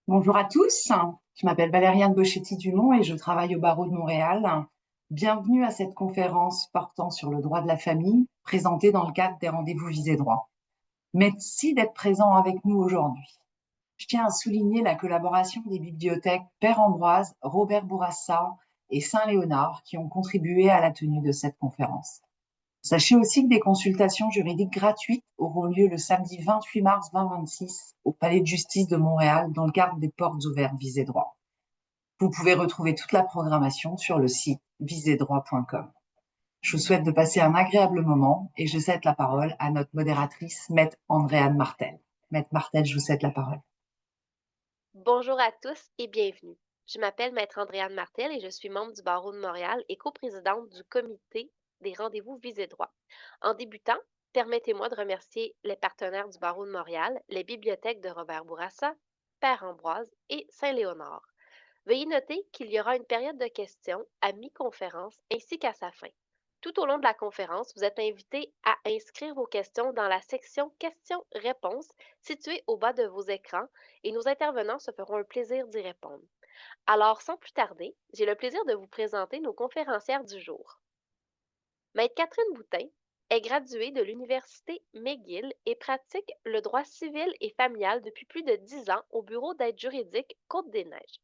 Bonjour à tous, je m'appelle Valériane Boschetti-Dumont et je travaille au barreau de Montréal. Bienvenue à cette conférence portant sur le droit de la famille, présentée dans le cadre des rendez-vous Visée droit. Merci d'être présent avec nous aujourd'hui. Je tiens à souligner la collaboration des bibliothèques Père Ambroise, Robert Bourassa et Saint-Léonard qui ont contribué à la tenue de cette conférence. Sachez aussi que des consultations juridiques gratuites auront lieu le samedi 28 mars 2026 au Palais de justice de Montréal dans le cadre des portes ouvertes Visée droit. Vous pouvez retrouver toute la programmation sur le site visédroit.com. Je vous souhaite de passer un agréable moment et je cède la parole à notre modératrice, Maître Andréane Martel. Maître Martel, je vous cède la parole. Bonjour à tous et bienvenue. Je m'appelle Maître Andréane Martel et je suis membre du barreau de Montréal et coprésidente du comité des rendez-vous Visée droit. En débutant, permettez-moi de remercier les partenaires du barreau de Montréal, les bibliothèques de Robert Bourassa, Père Ambroise et Saint-Léonard. Veuillez noter qu'il y aura une période de questions à mi-conférence ainsi qu'à sa fin. Tout au long de la conférence, vous êtes invité à inscrire vos questions dans la section questions-réponses située au bas de vos écrans et nos intervenants se feront un plaisir d'y répondre. Alors, sans plus tarder, j'ai le plaisir de vous présenter nos conférencières du jour. Maître Catherine Boutin est graduée de l'Université McGill et pratique le droit civil et familial depuis plus de 10 ans au bureau d'aide juridique Côte-des-Neiges.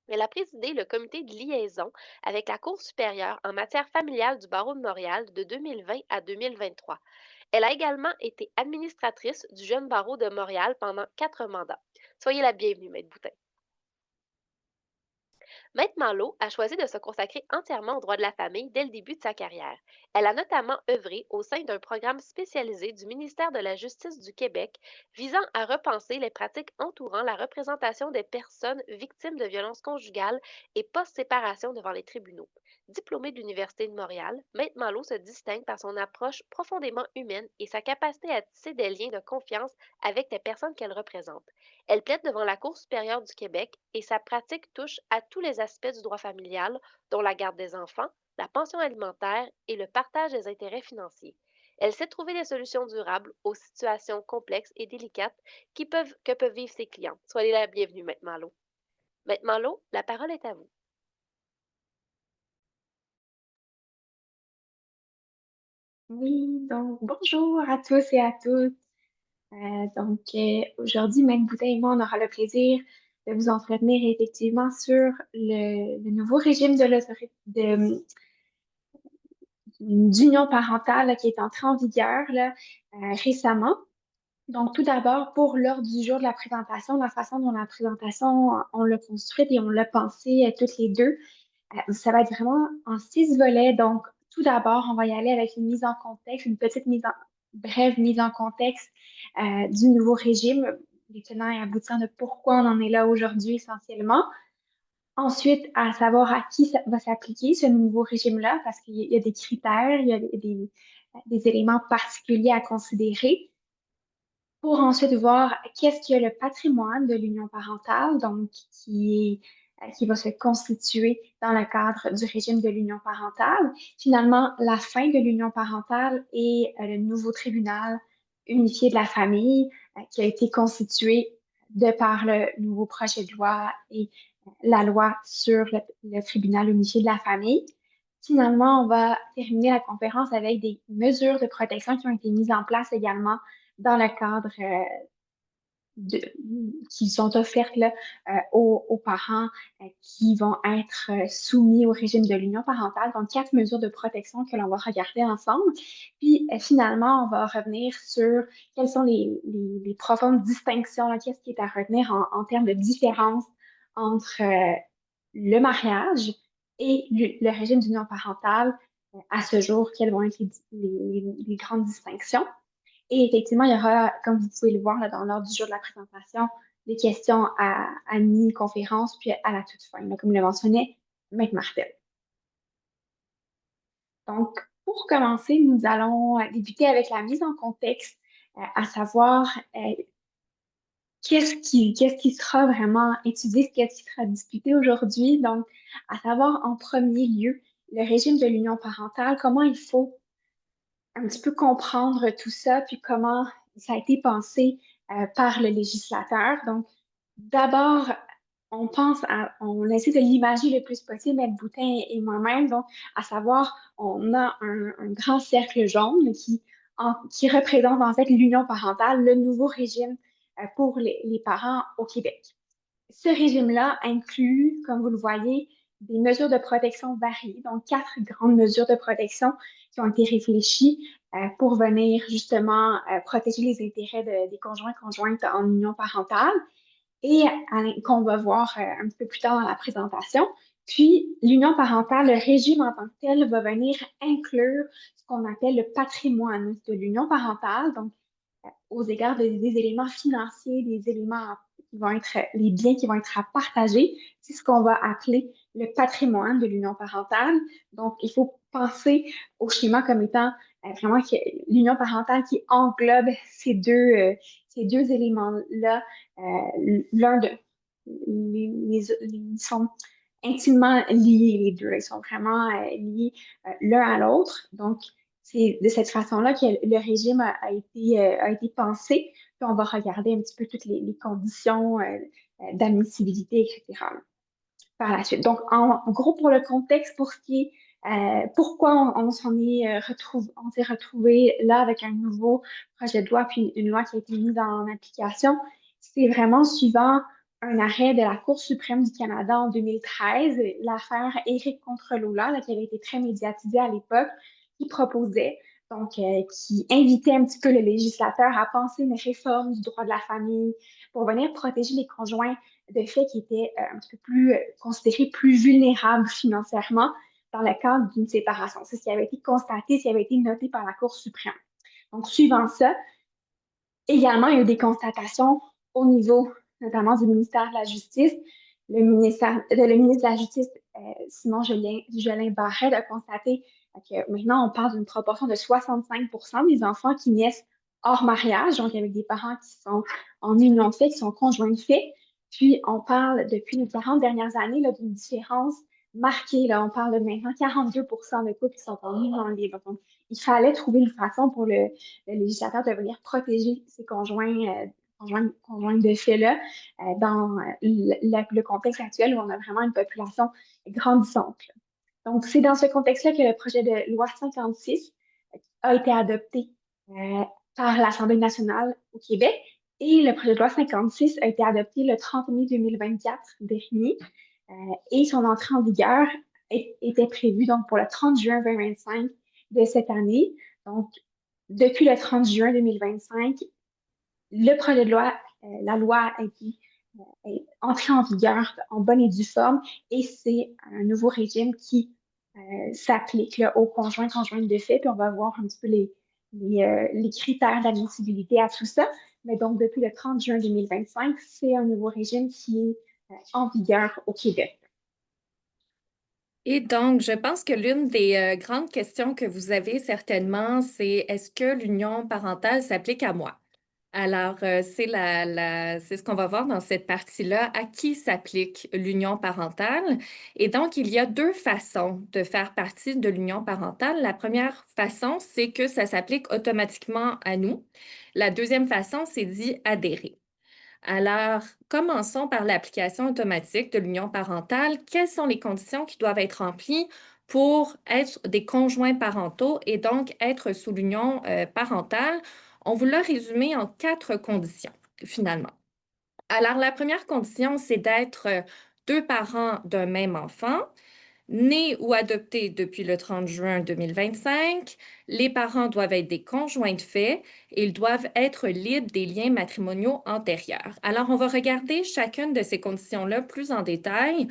Elle a présidé le comité de liaison avec la Cour supérieure en matière familiale du barreau de Montréal de 2020 à 2023. Elle a également été administratrice du jeune barreau de Montréal pendant 4 mandats. Soyez la bienvenue, Maître Boutin. Maître Malo a choisi de se consacrer entièrement au droit de la famille dès le début de sa carrière. Elle a notamment œuvré au sein d'un programme spécialisé du ministère de la Justice du Québec visant à repenser les pratiques entourant la représentation des personnes victimes de violences conjugales et post-séparation devant les tribunaux. Diplômée de l'Université de Montréal, Maître Malo se distingue par son approche profondément humaine et sa capacité à tisser des liens de confiance avec les personnes qu'elle représente. Elle plaide devant la Cour supérieure du Québec et sa pratique touche à tous les aspects du droit familial, dont la garde des enfants, la pension alimentaire et le partage des intérêts financiers. Elle sait trouver des solutions durables aux situations complexes et délicates que peuvent vivre ses clients. Soyez la bienvenue, Maître Malo. Maître Malo, la parole est à vous. Oui, donc bonjour à tous et à toutes. Aujourd'hui, Meg Boutin et moi, on aura le plaisir de vous entretenir effectivement sur le nouveau régime d'union parentale là, qui est entré en vigueur là, récemment. Donc, tout d'abord, pour l'ordre du jour de la présentation, la façon dont la présentation, on l'a construite et on l'a pensée toutes les deux, ça va être vraiment en 6 volets. Donc, tout d'abord, on va y aller avec une mise en contexte, brève mise en contexte du nouveau régime, les tenants et aboutissants de pourquoi on en est là aujourd'hui essentiellement. Ensuite, à savoir à qui ça va s'appliquer ce nouveau régime-là, parce qu'il y a des critères, il y a des éléments particuliers à considérer pour ensuite voir qu'est-ce que le patrimoine de l'union parentale, donc qui va se constituer dans le cadre du régime de l'union parentale. Finalement, la fin de l'union parentale et le nouveau tribunal unifié de la famille qui a été constitué de par le nouveau projet de loi et la loi sur le tribunal unifié de la famille. Finalement, on va terminer la conférence avec des mesures de protection qui ont été mises en place également dans le cadre de, qui sont offertes là, aux parents qui vont être soumis au régime de l'union parentale. Donc, 4 mesures de protection que l'on va regarder ensemble. Puis, finalement, on va revenir sur quelles sont les profondes distinctions, là, qu'est-ce qui est à retenir en termes de différence entre le mariage et le régime d'union parentale à ce jour, quelles vont être les grandes distinctions. Et effectivement, il y aura, comme vous pouvez le voir là, dans l'ordre du jour de la présentation, des questions à mi-conférence, puis à la toute fin, là, comme le mentionnait Maître Martel. Donc, pour commencer, nous allons débuter avec la mise en contexte, à savoir qu'est-ce qui sera vraiment étudié, qu'est-ce qui sera discuté aujourd'hui. Donc, à savoir en premier lieu, le régime de l'union parentale, comment il faut un petit peu comprendre tout ça, puis comment ça a été pensé par le législateur. Donc, d'abord, on essaie de l'imaginer le plus possible, être Boutin et moi-même. Donc, à savoir, on a un grand cercle jaune qui représente en fait l'union parentale, le nouveau régime pour les parents au Québec. Ce régime-là inclut, comme vous le voyez, des mesures de protection variées, donc 4 grandes mesures de protection qui ont été réfléchies pour venir justement protéger les intérêts des conjoints-conjointes en union parentale et qu'on va voir un petit peu plus tard dans la présentation. Puis, l'union parentale, le régime en tant que tel, va venir inclure ce qu'on appelle le patrimoine de l'union parentale, donc aux égards des éléments financiers, des éléments qui vont être, les biens qui vont être à partager. C'est ce qu'on va appeler le patrimoine de l'union parentale. Donc, il faut penser au schéma comme étant vraiment l'union parentale qui englobe ces deux éléments-là. L'un de, ils sont intimement liés, les deux. Ils sont vraiment liés l'un à l'autre. Donc, c'est de cette façon-là que le régime a été pensé. Puis on va regarder un petit peu toutes les conditions d'admissibilité, etc. par la suite. Donc, en gros, pour le contexte, pour ce qui est pourquoi on on s'est retrouvé là avec un nouveau projet de loi, puis une loi qui a été mise en application, c'est vraiment suivant un arrêt de la Cour suprême du Canada en 2013, l'affaire Éric contre Lola, là, qui avait été très médiatisée à l'époque, qui proposait, donc qui invitait un petit peu le législateur à penser une réforme du droit de la famille pour venir protéger les conjoints de fait qui étaient un petit peu plus considérés plus vulnérables financièrement dans le cadre d'une séparation. C'est ce qui avait été constaté, ce qui avait été noté par la Cour suprême. Donc, suivant ça, également, il y a eu des constatations au niveau notamment du ministère de la Justice. Le ministre de la Justice, Simon Jolin Barrette, a constaté que maintenant, on parle d'une proportion de 65 des enfants qui naissent hors mariage, donc avec des parents qui sont en union de fait, qui sont conjoints de fait. Puis, on parle depuis les 40 dernières années d'une différence marquée. Là, on parle de maintenant 42 de couples qui sont en union libre. Donc, il fallait trouver une façon pour le législateur de venir protéger ses conjoints de fait-là dans le contexte actuel où on a vraiment une population grandissante. Donc, c'est dans ce contexte-là que le projet de loi 56 a été adopté par l'Assemblée nationale au Québec et le projet de loi 56 a été adopté le 30 mai 2024 dernier et son entrée en vigueur était prévue donc pour le 30 juin 2025 de cette année. Donc, depuis le 30 juin 2025, le projet de loi, la loi a été entrée en vigueur en bonne et due forme et c'est un nouveau régime qui s'applique aux conjoints-conjointes de fait. Puis on va voir un petit peu les critères d'admissibilité à tout ça. Mais donc, depuis le 30 juin 2025, c'est un nouveau régime qui est en vigueur au Québec. Et donc, je pense que l'une des grandes questions que vous avez certainement, c'est est-ce que l'union parentale s'applique à moi? Alors, c'est ce qu'on va voir dans cette partie-là, à qui s'applique l'union parentale. Et donc, il y a deux façons de faire partie de l'union parentale. La première façon, c'est que ça s'applique automatiquement à nous. La deuxième façon, c'est d'y adhérer. Alors, commençons par l'application automatique de l'union parentale. Quelles sont les conditions qui doivent être remplies pour être des conjoints parentaux et donc être sous l'union parentale? On vous l'a résumé en 4 conditions, finalement. Alors, la première condition, c'est d'être deux parents d'un même enfant, nés ou adoptés depuis le 30 juin 2025. Les parents doivent être des conjoints de fait et ils doivent être libres des liens matrimoniaux antérieurs. Alors, on va regarder chacune de ces conditions-là plus en détail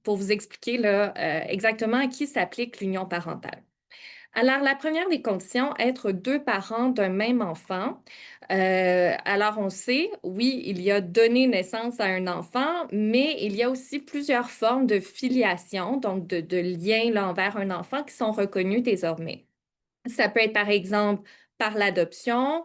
pour vous expliquer là, exactement à qui s'applique l'union parentale. Alors, la première des conditions, être deux parents d'un même enfant. Alors, on sait, oui, il y a donné naissance à un enfant, mais il y a aussi plusieurs formes de filiation, donc de liens là, envers un enfant qui sont reconnus désormais. Ça peut être, par exemple, par l'adoption,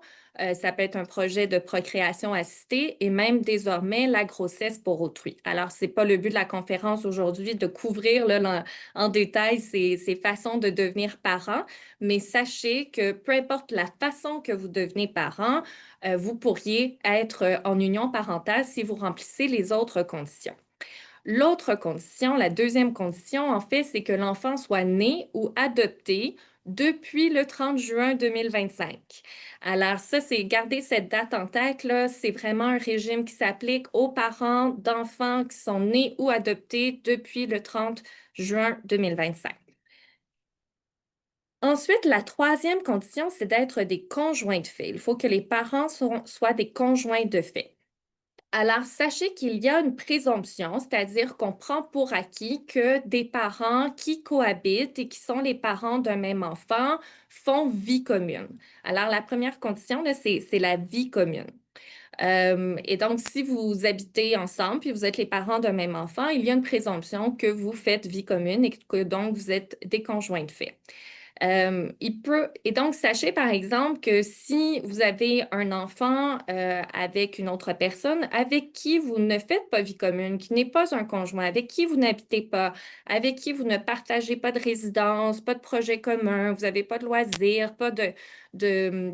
ça peut être un projet de procréation assistée et même désormais la grossesse pour autrui. Alors, ce n'est pas le but de la conférence aujourd'hui de couvrir là, en détail ces façons de devenir parent, mais sachez que peu importe la façon que vous devenez parent, vous pourriez être en union parentale si vous remplissez les autres conditions. L'autre condition, la deuxième condition, en fait, c'est que l'enfant soit né ou adopté depuis le 30 juin 2025. Alors ça, c'est garder cette date en tête, là, c'est vraiment un régime qui s'applique aux parents d'enfants qui sont nés ou adoptés depuis le 30 juin 2025. Ensuite, la troisième condition, c'est d'être des conjoints de fait. Il faut que les parents soient des conjoints de fait. Alors, sachez qu'il y a une présomption, c'est-à-dire qu'on prend pour acquis que des parents qui cohabitent et qui sont les parents d'un même enfant font vie commune. Alors, la première condition, là, c'est la vie commune. Et donc, si vous habitez ensemble puis vous êtes les parents d'un même enfant, il y a une présomption que vous faites vie commune et que donc vous êtes des conjoints de fait. Et donc, sachez par exemple que si vous avez un enfant avec une autre personne avec qui vous ne faites pas vie commune, qui n'est pas un conjoint, avec qui vous n'habitez pas, avec qui vous ne partagez pas de résidence, pas de projet commun, vous n'avez pas de loisirs, pas de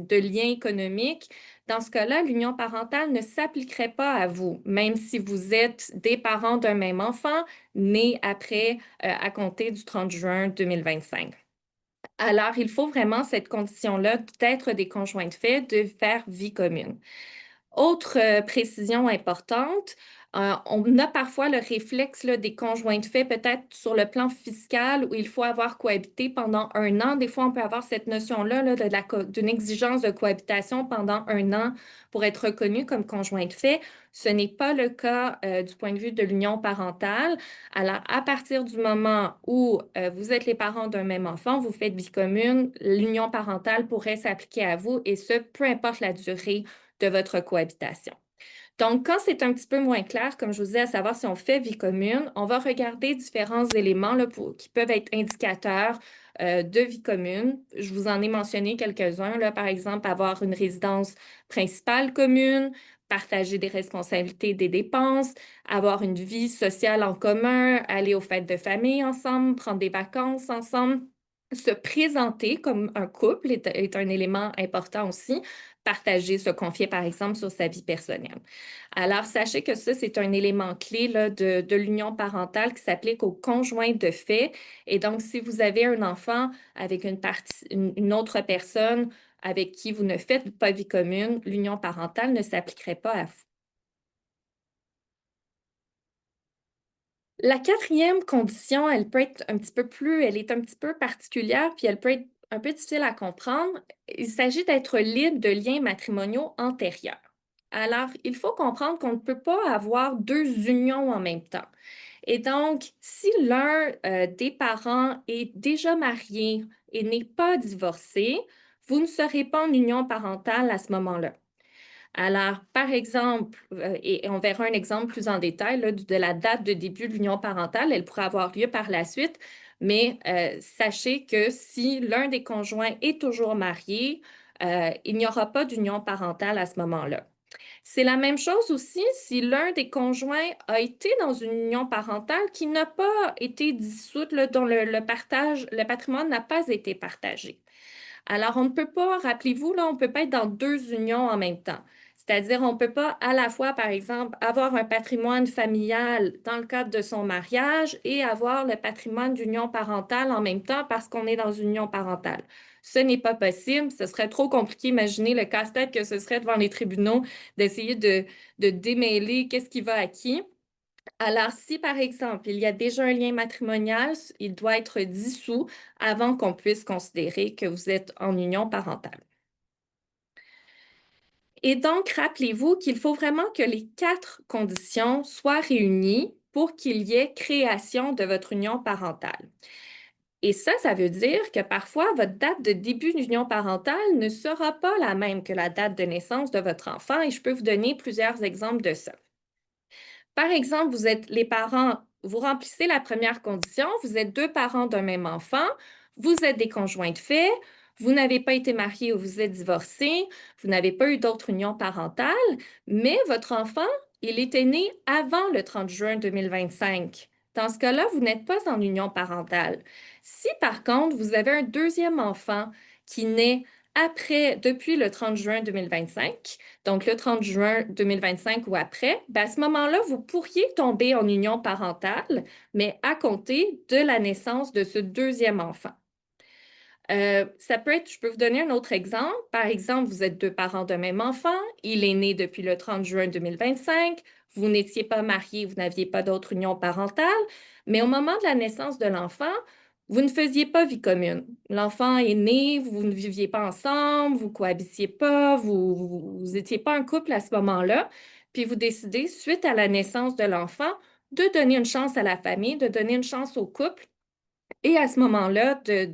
lien économique, dans ce cas-là, l'union parentale ne s'appliquerait pas à vous, même si vous êtes des parents d'un même enfant né après, à compter du 30 juin 2025. Alors, il faut vraiment cette condition-là d'être des conjoints de fait, de faire vie commune. Autre précision importante, on a parfois le réflexe là, des conjoints de fait, peut-être sur le plan fiscal, où il faut avoir cohabité pendant 1 an. Des fois, on peut avoir cette notion-là là, d'une exigence de cohabitation pendant 1 an pour être reconnu comme conjoint de fait. Ce n'est pas le cas du point de vue de l'union parentale. Alors, à partir du moment où vous êtes les parents d'un même enfant, vous faites vie commune, l'union parentale pourrait s'appliquer à vous, et ce, peu importe la durée de votre cohabitation. Donc, quand c'est un petit peu moins clair, comme je vous disais, à savoir si on fait vie commune, on va regarder différents éléments là, qui peuvent être indicateurs de vie commune. Je vous en ai mentionné quelques-uns, là, par exemple, avoir une résidence principale commune, partager des responsabilités des dépenses, avoir une vie sociale en commun, aller aux fêtes de famille ensemble, prendre des vacances ensemble. Se présenter comme un couple est un élément important aussi. Partager, se confier, par exemple, sur sa vie personnelle. Alors, sachez que ça, c'est un élément clé là, de l'union parentale qui s'applique aux conjoints de fait. Et donc, si vous avez un enfant avec une autre personne avec qui vous ne faites pas vie commune, l'union parentale ne s'appliquerait pas à vous. La quatrième condition, elle peut être elle est un petit peu particulière, puis elle peut être un peu difficile à comprendre. Il s'agit d'être libre de liens matrimoniaux antérieurs. Alors, il faut comprendre qu'on ne peut pas avoir deux unions en même temps. Et donc, si l'un des parents est déjà marié et n'est pas divorcé, vous ne serez pas en union parentale à ce moment-là. Alors, par exemple, et on verra un exemple plus en détail là, de la date de début de l'union parentale, elle pourrait avoir lieu par la suite, mais sachez que si l'un des conjoints est toujours marié, il n'y aura pas d'union parentale à ce moment-là. C'est la même chose aussi si l'un des conjoints a été dans une union parentale qui n'a pas été dissoute, là, dont le patrimoine n'a pas été partagé. Alors, on ne peut pas, rappelez-vous, là, on ne peut pas être dans deux unions en même temps. C'est-à-dire, on ne peut pas à la fois, par exemple, avoir un patrimoine familial dans le cadre de son mariage et avoir le patrimoine d'union parentale en même temps parce qu'on est dans une union parentale. Ce n'est pas possible. Ce serait trop compliqué. Imaginez le casse-tête que ce serait devant les tribunaux d'essayer de démêler qu'est-ce qui va à qui. Alors, si par exemple, il y a déjà un lien matrimonial, il doit être dissous avant qu'on puisse considérer que vous êtes en union parentale. Et donc, rappelez-vous qu'il faut vraiment que les 4 conditions soient réunies pour qu'il y ait création de votre union parentale. Et ça veut dire que parfois, votre date de début d'union parentale ne sera pas la même que la date de naissance de votre enfant, et je peux vous donner plusieurs exemples de ça. Par exemple, vous êtes les parents, vous remplissez la première condition, vous êtes 2 parents d'un même enfant, vous êtes des conjoints de fait, Vous n'avez pas été marié ou vous êtes divorcé, vous n'avez pas eu d'autre union parentale, mais votre enfant, il était né avant le 30 juin 2025. Dans ce cas-là, vous n'êtes pas en union parentale. Si par contre, vous avez un deuxième enfant qui naît depuis le 30 juin 2025, donc le 30 juin 2025 ou après, ben à ce moment-là, vous pourriez tomber en union parentale, mais à compter de la naissance de ce deuxième enfant. Ça peut être, je peux vous donner un autre exemple. Par exemple, vous êtes deux parents d'un même enfant, il est né depuis le 30 juin 2025, vous n'étiez pas mariés, vous n'aviez pas d'autre union parentale, mais au moment de la naissance de l'enfant, vous ne faisiez pas vie commune. L'enfant est né, vous ne viviez pas ensemble, vous cohabitiez pas, vous étiez pas un couple à ce moment-là, puis vous décidez, suite à la naissance de l'enfant, de donner une chance à la famille, de donner une chance au couple et à ce moment-là, de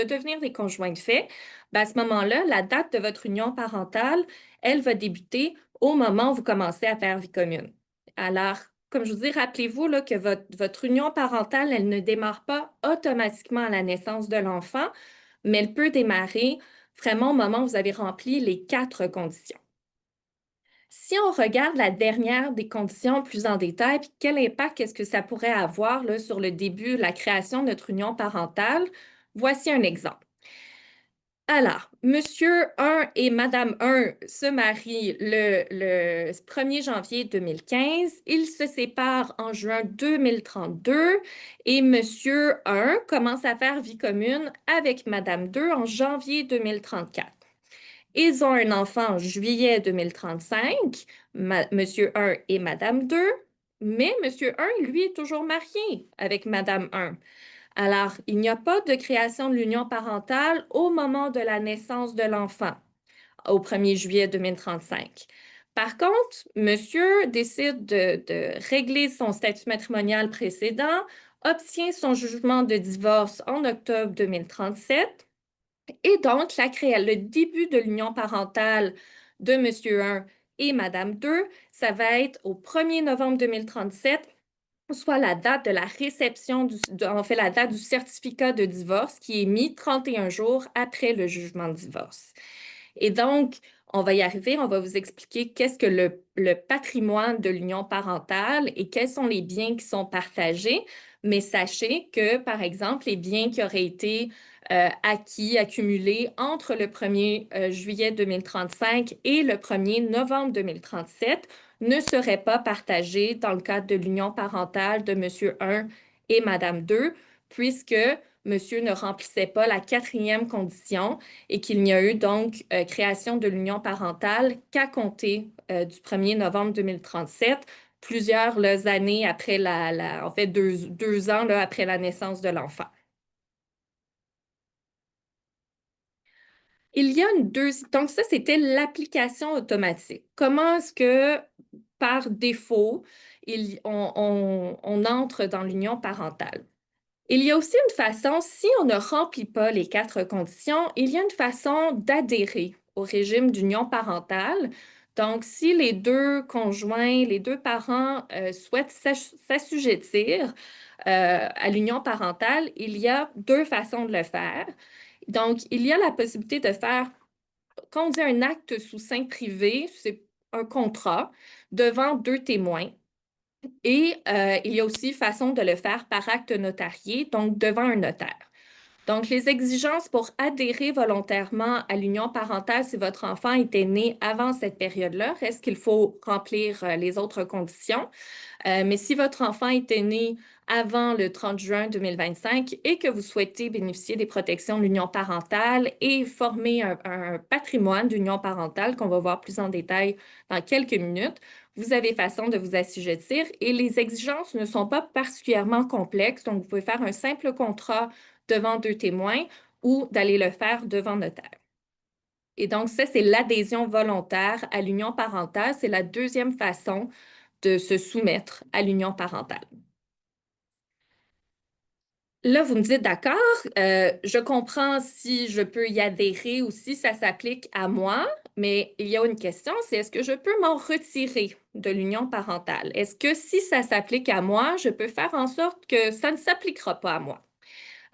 devenir des conjoints de fait, ben à ce moment-là, la date de votre union parentale, elle va débuter au moment où vous commencez à faire vie commune. Alors, comme je vous dis, rappelez-vous là, que votre union parentale, elle ne démarre pas automatiquement à la naissance de l'enfant, mais elle peut démarrer vraiment au moment où vous avez rempli les 4 conditions. Si on regarde la dernière des conditions plus en détail, puis quel impact est-ce que ça pourrait avoir là, sur le début, la création de notre union parentale, voici un exemple. Alors, Monsieur 1 et Madame 1 se marient le 1er janvier 2015. Ils se séparent en juin 2032 et Monsieur 1 commence à faire vie commune avec Madame 2 en janvier 2034. Ils ont un enfant en juillet 2035, Monsieur 1 et Madame 2, mais Monsieur 1, lui, est toujours marié avec Madame 1. Alors, il n'y a pas de création de l'union parentale au moment de la naissance de l'enfant, au 1er juillet 2035. Par contre, Monsieur décide de régler son statut matrimonial précédent, obtient son jugement de divorce en octobre 2037 et donc, le début de l'union parentale de Monsieur 1 et Madame 2, ça va être au 1er novembre 2037, soit la date de la réception, la date du certificat de divorce qui est mis 31 jours après le jugement de divorce. Et donc, on va y arriver, on va vous expliquer qu'est-ce que le patrimoine de l'union parentale et quels sont les biens qui sont partagés. Mais sachez que, par exemple, les biens qui auraient été acquis, accumulés entre le 1er juillet 2035 et le 1er novembre 2037 ne seraient pas partagés dans le cadre de l'union parentale de Monsieur 1 et Madame 2, puisque Monsieur ne remplissait pas la 4e condition et qu'il n'y a eu donc création de l'union parentale qu'à compter du 1er novembre 2037, plusieurs années après en fait 2 ans là, après la naissance de l'enfant. Il y a donc ça, c'était l'application automatique. Comment est-ce que, par défaut, on entre dans l'union parentale? Il y a aussi une façon, si on ne remplit pas les 4 conditions, il y a une façon d'adhérer au régime d'union parentale. Donc, si les 2 conjoints, les 2 parents souhaitent s'assujettir à l'union parentale, il y a 2 façons de le faire. Donc, il y a la possibilité de faire, quand on dit un acte sous seing privé, c'est un contrat devant 2 témoins. Et il y a aussi façon de le faire par acte notarié, donc devant un notaire. Donc, les exigences pour adhérer volontairement à l'union parentale si votre enfant était né avant cette période-là, reste qu'il faut remplir les autres conditions. Mais si votre enfant était né avant le 30 juin 2025 et que vous souhaitez bénéficier des protections de l'union parentale et former un patrimoine d'union parentale qu'on va voir plus en détail dans quelques minutes, vous avez façon de vous assujettir et les exigences ne sont pas particulièrement complexes. Donc, vous pouvez faire un simple contrat devant 2 témoins ou d'aller le faire devant notaire. Et donc, ça, c'est l'adhésion volontaire à l'union parentale. C'est la 2e façon de se soumettre à l'union parentale. Là, vous me dites, d'accord, je comprends si je peux y adhérer ou si ça s'applique à moi, mais il y a une question, c'est est-ce que je peux m'en retirer de l'union parentale? Est-ce que si ça s'applique à moi, je peux faire en sorte que ça ne s'appliquera pas à moi?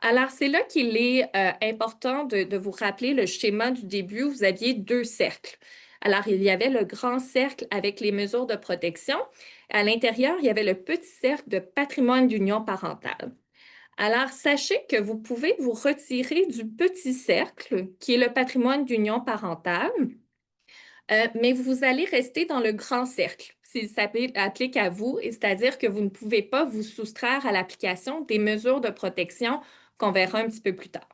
Alors, c'est là qu'il est important de vous rappeler le schéma du début. Vous aviez 2 cercles. Alors, il y avait le grand cercle avec les mesures de protection. À l'intérieur, il y avait le petit cercle de patrimoine d'union parentale. Alors, sachez que vous pouvez vous retirer du petit cercle, qui est le patrimoine d'union parentale, mais vous allez rester dans le grand cercle, s'il s'applique à vous, et c'est-à-dire que vous ne pouvez pas vous soustraire à l'application des mesures de protection qu'on verra un petit peu plus tard.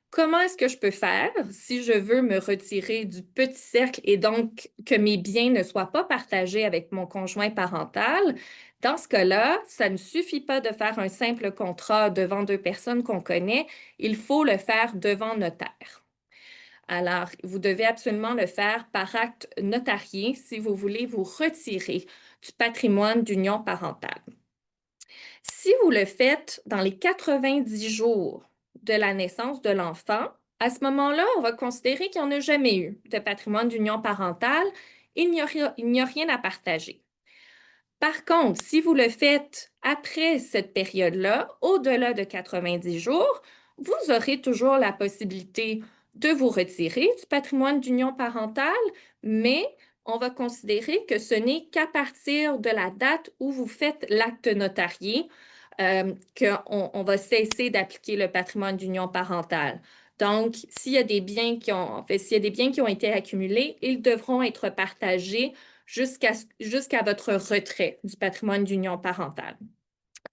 Comment est-ce que je peux faire si je veux me retirer du petit cercle et donc que mes biens ne soient pas partagés avec mon conjoint parental? Dans ce cas-là, ça ne suffit pas de faire un simple contrat devant 2 personnes qu'on connaît, il faut le faire devant notaire. Alors, vous devez absolument le faire par acte notarié si vous voulez vous retirer du patrimoine d'union parentale. Si vous le faites dans les 90 jours de la naissance de l'enfant, à ce moment-là, on va considérer qu'il n'y en a jamais eu de patrimoine d'union parentale. Il n'y a rien à partager. Par contre, si vous le faites après cette période-là, au-delà de 90 jours, vous aurez toujours la possibilité de vous retirer du patrimoine d'union parentale, mais on va considérer que ce n'est qu'à partir de la date où vous faites l'acte notarié qu'on va cesser d'appliquer le patrimoine d'union parentale. Donc, s'il y a des biens s'il y a des biens qui ont été accumulés, ils devront être partagés jusqu'à votre retrait du patrimoine d'union parentale.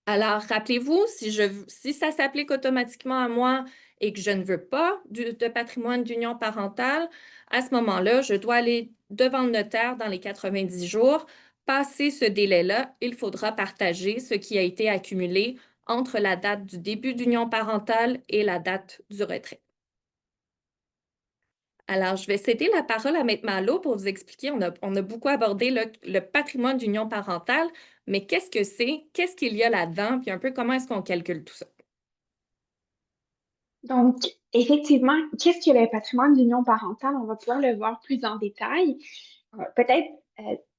Alors, rappelez-vous, si ça s'applique automatiquement à moi et que je ne veux pas de patrimoine d'union parentale, à ce moment-là, je dois aller devant le notaire dans les 90 jours. Passé ce délai-là, il faudra partager ce qui a été accumulé entre la date du début d'union parentale et la date du retrait. Alors, je vais céder la parole à Maître Malo pour vous expliquer. On a beaucoup abordé le patrimoine d'union parentale, mais qu'est-ce que c'est? Qu'est-ce qu'il y a là-dedans? Puis un peu comment est-ce qu'on calcule tout ça? Donc, effectivement, qu'est-ce que le patrimoine d'union parentale? On va pouvoir le voir plus en détail. Peut-être,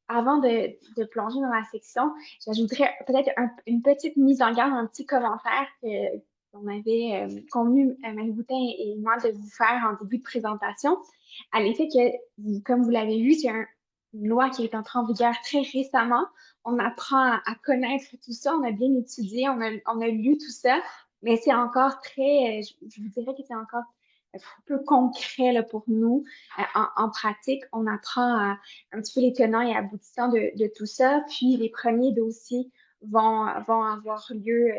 avant de plonger dans la section, j'ajouterais peut-être une petite mise en garde, un petit commentaire qu'on avait convenu, Marie-Boutin et moi, de vous faire en début de présentation, à l'effet que, comme vous l'avez vu, c'est une loi qui est entrée en vigueur très récemment. On apprend à connaître tout ça, on a bien étudié, on a lu tout ça, mais c'est encore très, je vous dirais que c'est encore un peu concret là, pour nous. En pratique, on apprend un petit peu les tenants et aboutissants de tout ça, puis les premiers dossiers vont avoir lieu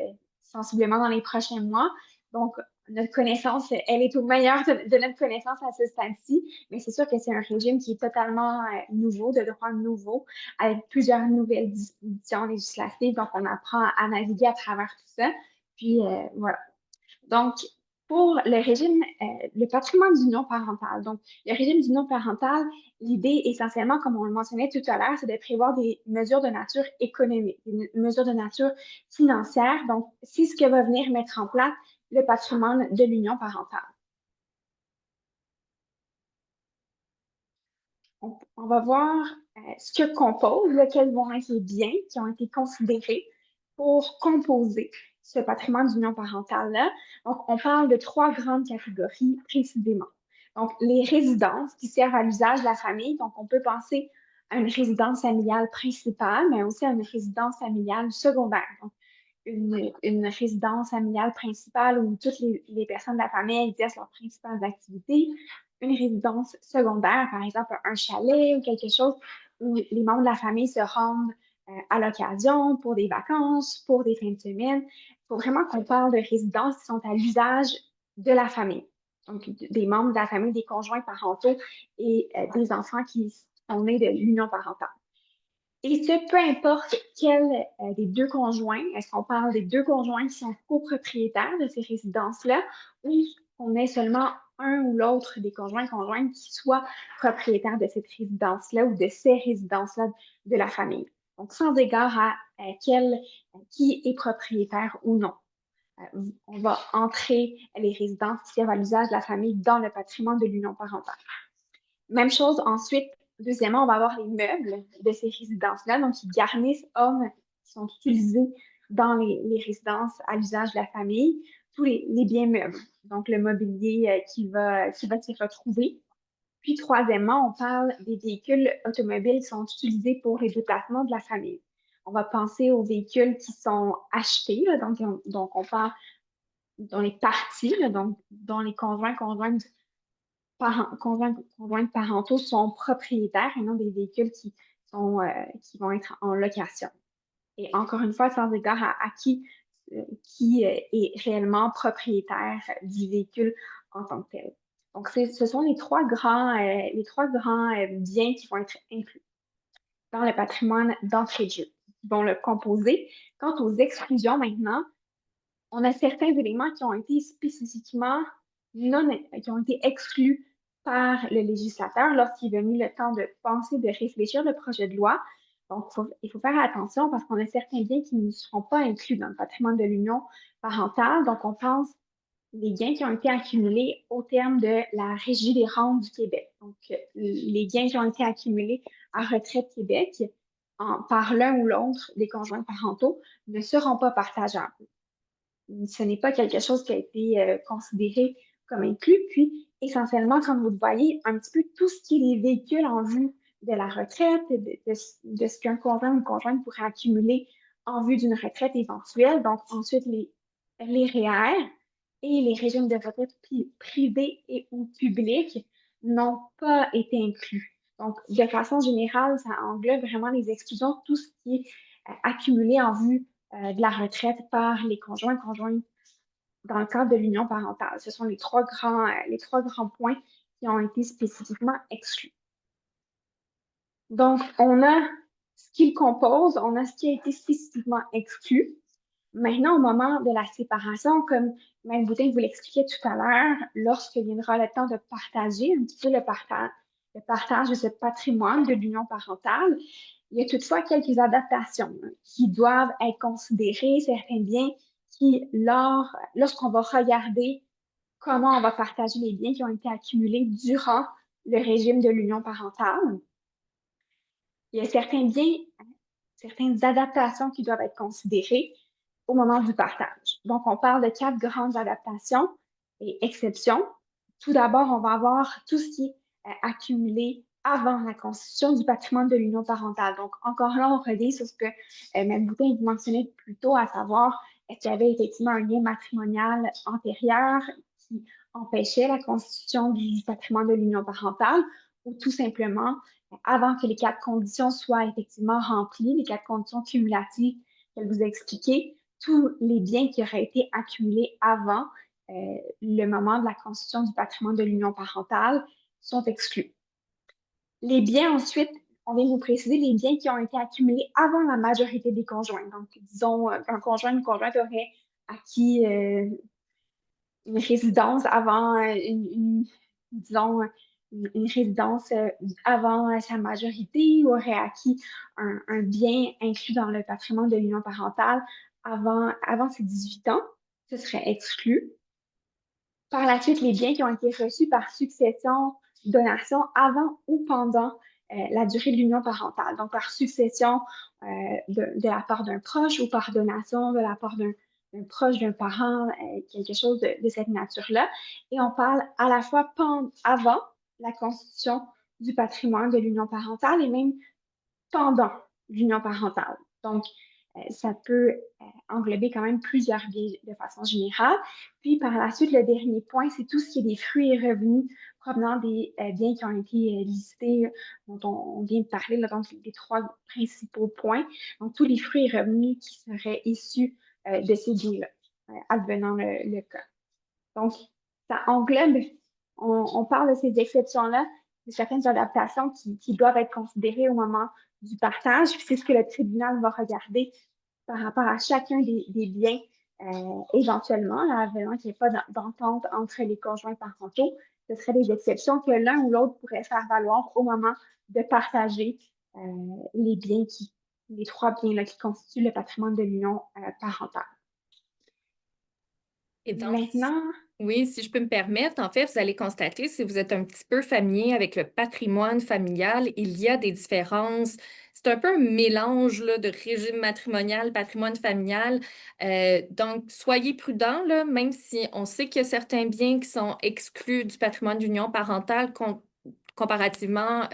sensiblement dans les prochains mois. Donc, notre connaissance, elle est au meilleur de notre connaissance à ce stade-ci, mais c'est sûr que c'est un régime qui est totalement nouveau, de droit nouveau, avec plusieurs nouvelles dispositions législatives. Donc, on apprend à naviguer à travers tout ça. Puis, voilà. Donc, pour le régime, le patrimoine d'union parentale. Donc, le régime d'union parentale, l'idée essentiellement, comme on le mentionnait tout à l'heure, c'est de prévoir des mesures de nature économique, des mesures de nature financière. Donc, c'est ce que va venir mettre en place le patrimoine de l'union parentale. On va voir ce que compose, quels vont être les biens qui ont été considérés pour composer ce patrimoine d'union parentale-là. Donc, on parle de 3 grandes catégories précisément. Donc, les résidences qui servent à l'usage de la famille. Donc, on peut penser à une résidence familiale principale, mais aussi à une résidence familiale secondaire. Donc, une résidence familiale principale où toutes les personnes de la famille exercent leurs principales activités. Une résidence secondaire, par exemple un chalet ou quelque chose où les membres de la famille se rendent à l'occasion pour des vacances, pour des fins de semaine. Il faut vraiment qu'on parle de résidences qui sont à l'usage de la famille. Donc, des membres de la famille, des conjoints parentaux et des enfants qui sont nés de l'union parentale. Et ce, peu importe quel des 2 conjoints, est-ce qu'on parle des 2 conjoints qui sont copropriétaires de ces résidences-là ou qu'on ait seulement un ou l'autre des conjoints-conjointes qui soit propriétaire de cette résidence-là ou de ces résidences-là de la famille. Donc, sans égard à qui est propriétaire ou non. On va entrer les résidences qui servent à l'usage de la famille dans le patrimoine de l'union parentale. Même chose ensuite. Deuxièmement, on va avoir les meubles de ces résidences-là, donc qui garnissent hommes qui sont utilisés dans les résidences à l'usage de la famille. tous les biens meubles, donc le mobilier qui va s'y retrouver. Puis, troisièmement, on parle des véhicules automobiles qui sont utilisés pour les déplacements de la famille. On va penser aux véhicules qui sont achetés, là, donc on parle dans les parties, là, donc dont les conjoints parentaux sont propriétaires et non des véhicules qui vont être en location. Et encore une fois, sans égard à qui est réellement propriétaire du véhicule en tant que tel. Donc, ce sont les trois grands biens qui vont être inclus dans le patrimoine d'entrée de jeu, qui vont le composer. Quant aux exclusions maintenant, on a certains éléments qui ont été spécifiquement qui ont été exclus par le législateur lorsqu'il est venu le temps de penser, de réfléchir le projet de loi. Donc, il faut faire attention parce qu'on a certains biens qui ne seront pas inclus dans le patrimoine de l'union parentale. Donc, on pense les gains qui ont été accumulés au terme de la Régie des rentes du Québec. Donc, les gains qui ont été accumulés à Retraite Québec par l'un ou l'autre des conjoints parentaux ne seront pas partageables. Ce n'est pas quelque chose qui a été considéré comme inclus. Puis, essentiellement, comme vous le voyez, un petit peu tout ce qui est les véhicules en vue de la retraite, de ce qu'un conjoint ou une conjointe pourrait accumuler en vue d'une retraite éventuelle. Donc, ensuite, les REER et les régimes de retraite privés et ou publics n'ont pas été inclus. Donc, de façon générale, ça englobe vraiment les exclusions, tout ce qui est accumulé en vue de la retraite par les conjointes dans le cadre de l'union parentale. Ce sont les trois grands points qui ont été spécifiquement exclus. Donc, on a ce qui le compose, on a ce qui a été spécifiquement exclu. Maintenant, au moment de la séparation, comme Mme Boutin vous l'expliquait tout à l'heure, lorsqu'il viendra le temps de partager un petit peu le partage de ce patrimoine de l'union parentale, il y a toutefois quelques adaptations qui doivent être considérées, certains biens qui, lorsqu'on va regarder comment on va partager les biens qui ont été accumulés durant le régime de l'union parentale, il y a certaines adaptations qui doivent être considérées au moment du partage. Donc, on parle de 4 grandes adaptations et exceptions. Tout d'abord, on va avoir tout ce qui est accumulé avant la constitution du patrimoine de l'union parentale. Donc, encore là, on revient sur ce que Mme Boutin mentionnait plus tôt, à savoir, est-ce qu'il y avait effectivement un lien matrimonial antérieur qui empêchait la constitution du patrimoine de l'union parentale, ou tout simplement, avant que les 4 conditions soient effectivement remplies, les 4 conditions cumulatives qu'elle vous a expliquées, tous les biens qui auraient été accumulés avant le moment de la constitution du patrimoine de l'union parentale sont exclus. Les biens, ensuite, on vient de vous préciser les biens qui ont été accumulés avant la majorité des conjoints. Donc, disons, un conjoint, une conjointe aurait acquis une résidence avant disons, une résidence avant sa majorité, ou aurait acquis un bien inclus dans le patrimoine de l'union parentale avant ses 18 ans, ce serait exclu. Par la suite, les biens qui ont été reçus par succession, donation avant ou pendant la durée de l'union parentale. Donc, par succession de la part d'un proche ou par donation de la part d'un proche, d'un parent, quelque chose de cette nature-là. Et on parle à la fois avant la constitution du patrimoine de l'union parentale et même pendant l'union parentale. Donc, ça peut englober quand même plusieurs biens de façon générale. Puis, par la suite, le dernier point, c'est tout ce qui est des fruits et revenus provenant des biens qui ont été listés, dont on vient de parler, là, donc les 3 principaux points. Donc, tous les fruits et revenus qui seraient issus de ces biens-là, advenant le cas. Donc, ça englobe, on parle de ces exceptions-là, de certaines adaptations qui doivent être considérées au moment du partage, puis c'est ce que le tribunal va regarder par rapport à chacun des biens éventuellement, là, advenant qu'il n'y ait pas d'entente entre les conjoints parentaux. Ce seraient des exceptions que l'un ou l'autre pourrait faire valoir au moment de partager les 3 biens-là qui constituent le patrimoine de l'union parentale. Et donc, Maintenant, oui, si je peux me permettre, en fait, vous allez constater, si vous êtes un petit peu familier avec le patrimoine familial, il y a des différences c'est un peu un mélange là, de régime matrimonial, patrimoine familial. Donc, soyez prudents, là, même si on sait qu'il y a certains biens qui sont exclus du patrimoine d'union parentale comparativement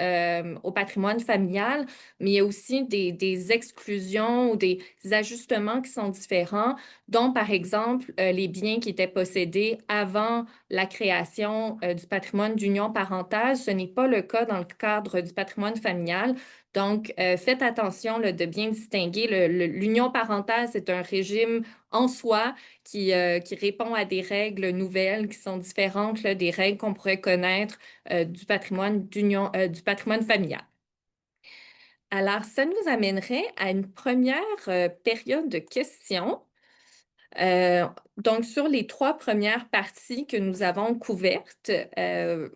au patrimoine familial, mais il y a aussi des exclusions ou des ajustements qui sont différents, dont par exemple les biens qui étaient possédés avant la création du patrimoine d'union parentale. Ce n'est pas le cas dans le cadre du patrimoine familial. Donc, faites attention là, de bien distinguer. L'union parentale, c'est un régime en soi qui répond à des règles nouvelles qui sont différentes là, des règles qu'on pourrait connaître du patrimoine du patrimoine familial. Alors, ça nous amènerait à une première période de questions. Donc, sur les 3 premières parties que nous avons couvertes, je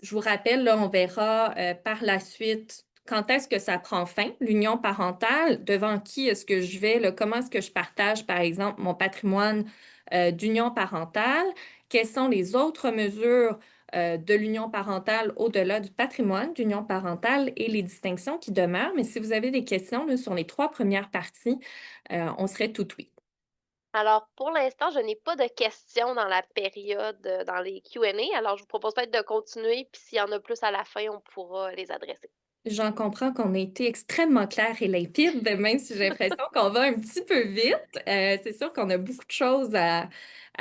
vous rappelle, là, on verra par la suite quand est-ce que ça prend fin, l'union parentale, devant qui est-ce que je vais, là, comment est-ce que je partage, par exemple, mon patrimoine d'union parentale, quelles sont les autres mesures de l'union parentale au-delà du patrimoine d'union parentale et les distinctions qui demeurent. Mais si vous avez des questions là, sur les 3 premières parties, on serait tout oui. Alors, pour l'instant, je n'ai pas de questions dans la période, dans les Q&A. Alors, je vous propose peut-être de continuer, puis s'il y en a plus à la fin, on pourra les adresser. J'en comprends qu'on a été extrêmement clair et limpide, même si j'ai l'impression qu'on va un petit peu vite. C'est sûr qu'on a beaucoup de choses à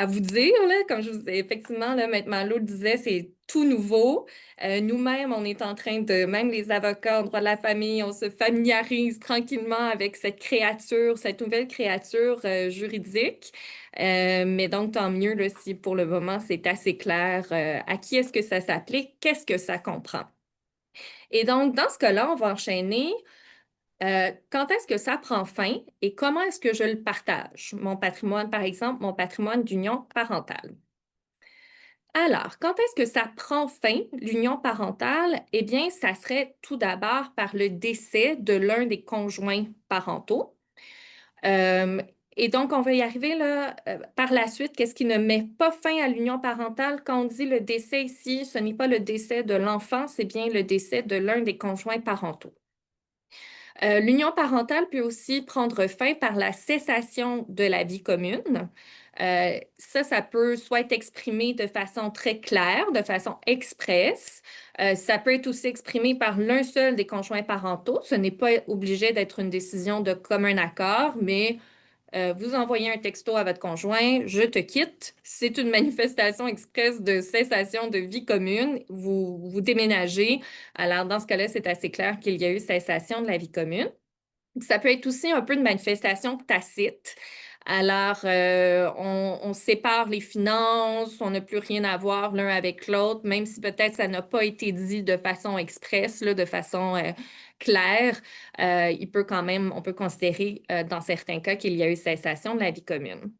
vous dire, là. Comme je vous ai effectivement, là, Maître Malo le disait, c'est tout nouveau. Nous-mêmes, on est en train de, même les avocats en droit de la famille, on se familiarise tranquillement avec cette créature, cette nouvelle créature juridique. Mais donc, tant mieux là, si pour le moment, c'est assez clair à qui est-ce que ça s'applique, qu'est-ce que ça comprend. Et donc, dans ce cas-là, on va enchaîner. Quand est-ce que ça prend fin et comment est-ce que je le partage? Mon patrimoine, par exemple, mon patrimoine d'union parentale. Alors, quand est-ce que ça prend fin, l'union parentale? Eh bien, ça serait tout d'abord par le décès de l'un des conjoints parentaux. Euh, et donc, on va y arriver là, par la suite. Qu'est-ce qui ne met pas fin à l'union parentale? Quand on dit le décès ici, ce n'est pas le décès de l'enfant, c'est bien le décès de l'un des conjoints parentaux. L'union parentale peut aussi prendre fin par la cessation de la vie commune. Ça peut soit être exprimé de façon très claire, de façon expresse. Ça peut être aussi exprimé par l'un seul des conjoints parentaux. Ce n'est pas obligé d'être une décision de commun accord, mais vous envoyez un texto à votre conjoint, je te quitte. C'est une manifestation expresse de cessation de vie commune. Vous déménagez. Alors, dans ce cas-là, c'est assez clair qu'il y a eu cessation de la vie commune. Ça peut être aussi un peu de manifestation tacite. Alors, on sépare les finances, on n'a plus rien à voir l'un avec l'autre, même si peut-être ça n'a pas été dit de façon expresse, là, de façon claire. On peut considérer dans certains cas qu'il y a eu cessation de la vie commune.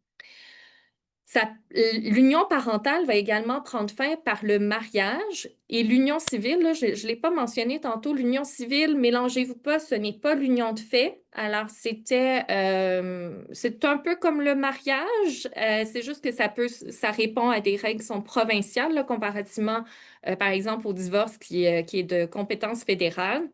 L'union parentale va également prendre fin par le mariage et l'union civile, là, je ne l'ai pas mentionné tantôt, l'union civile, mélangez-vous pas, ce n'est pas l'union de fait. Alors, c'est un peu comme le mariage, c'est juste que ça répond à des règles qui sont provinciales, là, comparativement, par exemple, au divorce qui est de compétence fédérale.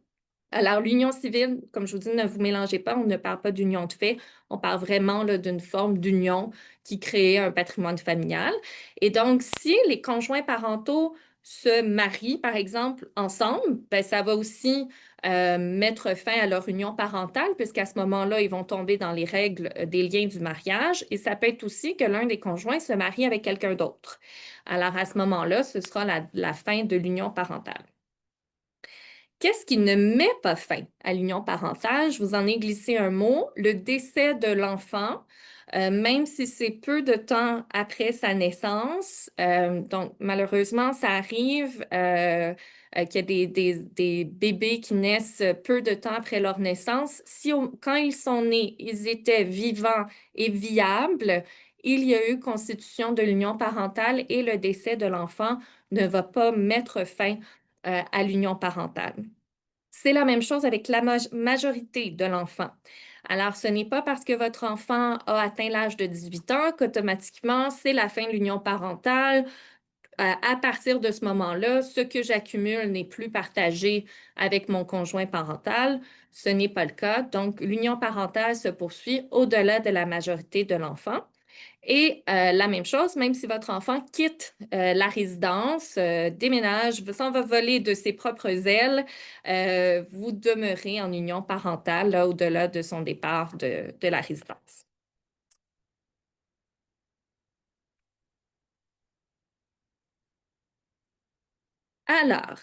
Alors, l'union civile, comme je vous dis, ne vous mélangez pas, on ne parle pas d'union de fait, on parle vraiment là, d'une forme d'union qui crée un patrimoine familial. Et donc, si les conjoints parentaux se marient, par exemple, ensemble, ben, ça va aussi mettre fin à leur union parentale, puisqu'à ce moment-là, ils vont tomber dans les règles des liens du mariage. Et ça peut être aussi que l'un des conjoints se marie avec quelqu'un d'autre. Alors, à ce moment-là, ce sera la fin de l'union parentale. Qu'est-ce qui ne met pas fin à l'union parentale? Je vous en ai glissé un mot, le décès de l'enfant, même si c'est peu de temps après sa naissance. Donc, malheureusement, ça arrive qu'il y a des bébés qui naissent peu de temps après leur naissance. Si quand ils sont nés, ils étaient vivants et viables, il y a eu constitution de l'union parentale et le décès de l'enfant ne va pas mettre fin à l'union parentale. C'est la même chose avec la majorité de l'enfant. Alors, ce n'est pas parce que votre enfant a atteint l'âge de 18 ans qu'automatiquement, c'est la fin de l'union parentale. à partir de ce moment-là, ce que j'accumule n'est plus partagé avec mon conjoint parental. Ce n'est pas le cas. Donc, l'union parentale se poursuit au-delà de la majorité de l'enfant. Et la même chose, même si votre enfant quitte la résidence, déménage, s'en va voler de ses propres ailes, vous demeurez en union parentale là, au-delà de son départ de la résidence. Alors,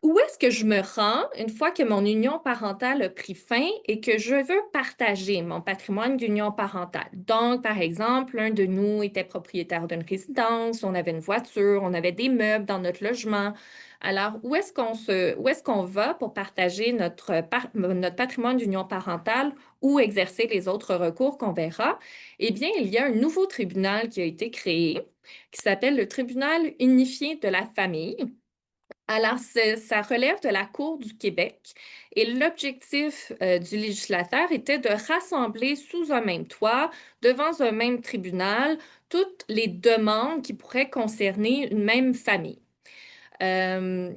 où est-ce que je me rends une fois que mon union parentale a pris fin et que je veux partager mon patrimoine d'union parentale? Donc, par exemple, l'un de nous était propriétaire d'une résidence, on avait une voiture, on avait des meubles dans notre logement. Alors, où est-ce qu'on va pour partager notre patrimoine d'union parentale ou exercer les autres recours qu'on verra? Eh bien, il y a un nouveau tribunal qui a été créé qui s'appelle le Tribunal unifié de la famille. Alors, ça relève de la Cour du Québec et l'objectif du législateur était de rassembler sous un même toit, devant un même tribunal, toutes les demandes qui pourraient concerner une même famille. Euh,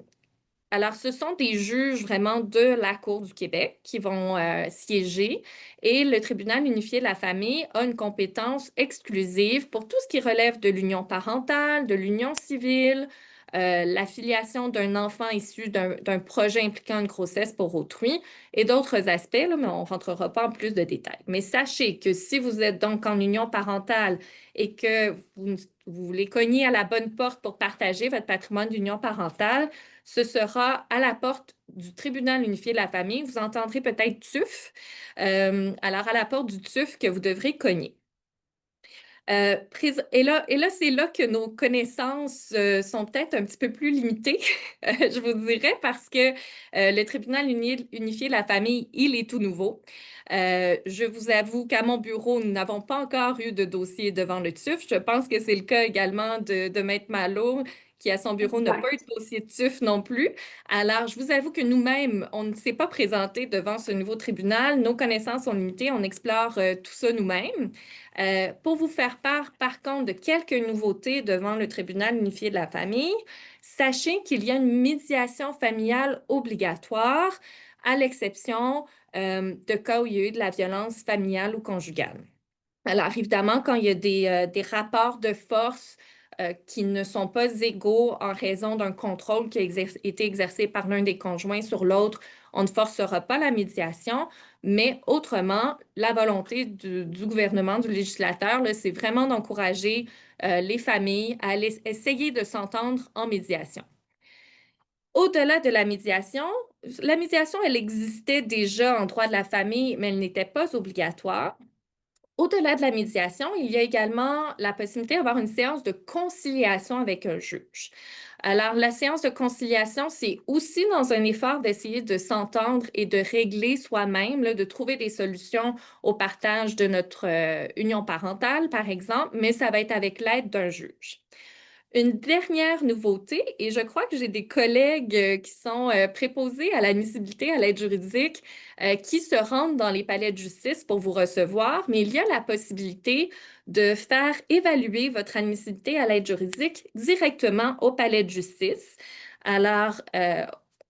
alors, ce sont des juges vraiment de la Cour du Québec qui vont siéger et le Tribunal unifié de la famille a une compétence exclusive pour tout ce qui relève de l'union parentale, de l'union civile, la filiation d'un enfant issu d'un projet impliquant une grossesse pour autrui et d'autres aspects, là, mais on ne rentrera pas en plus de détails. Mais sachez que si vous êtes donc en union parentale et que vous voulez cogner à la bonne porte pour partager votre patrimoine d'union parentale, ce sera à la porte du Tribunal unifié de la famille. Vous entendrez peut-être TUF. Alors, à la porte du TUF que vous devrez cogner. Et là, c'est là que nos connaissances sont peut-être un petit peu plus limitées, je vous dirais, parce que le tribunal unifié de la famille, il est tout nouveau. Je vous avoue qu'à mon bureau, nous n'avons pas encore eu de dossier devant le TUF. Je pense que c'est le cas également de Maître Malo, qui à son bureau n'a pas eu Exact. de dossier de TUF non plus. Alors, je vous avoue que nous-mêmes, on ne s'est pas présenté devant ce nouveau tribunal. Nos connaissances sont limitées. On explore tout ça nous-mêmes. Pour vous faire part, par contre, de quelques nouveautés devant le tribunal unifié de la famille, sachez qu'il y a une médiation familiale obligatoire, à l'exception de cas où il y a eu de la violence familiale ou conjugale. Alors, évidemment, quand il y a des rapports de force qui ne sont pas égaux en raison d'un contrôle qui a été exercé par l'un des conjoints sur l'autre, on ne forcera pas la médiation, mais autrement, la volonté du gouvernement, du législateur, là, c'est vraiment d'encourager les familles à essayer de s'entendre en médiation. Au-delà de la médiation, elle existait déjà en droit de la famille, mais elle n'était pas obligatoire. Au-delà de la médiation, il y a également la possibilité d'avoir une séance de conciliation avec un juge. Alors, la séance de conciliation, c'est aussi dans un effort d'essayer de s'entendre et de régler soi-même, là, de trouver des solutions au partage de notre union parentale, par exemple, mais ça va être avec l'aide d'un juge. Une dernière nouveauté, et je crois que j'ai des collègues qui sont préposés à l'admissibilité à l'aide juridique qui se rendent dans les palais de justice pour vous recevoir, mais il y a la possibilité de faire évaluer votre admissibilité à l'aide juridique directement au palais de justice. Alors,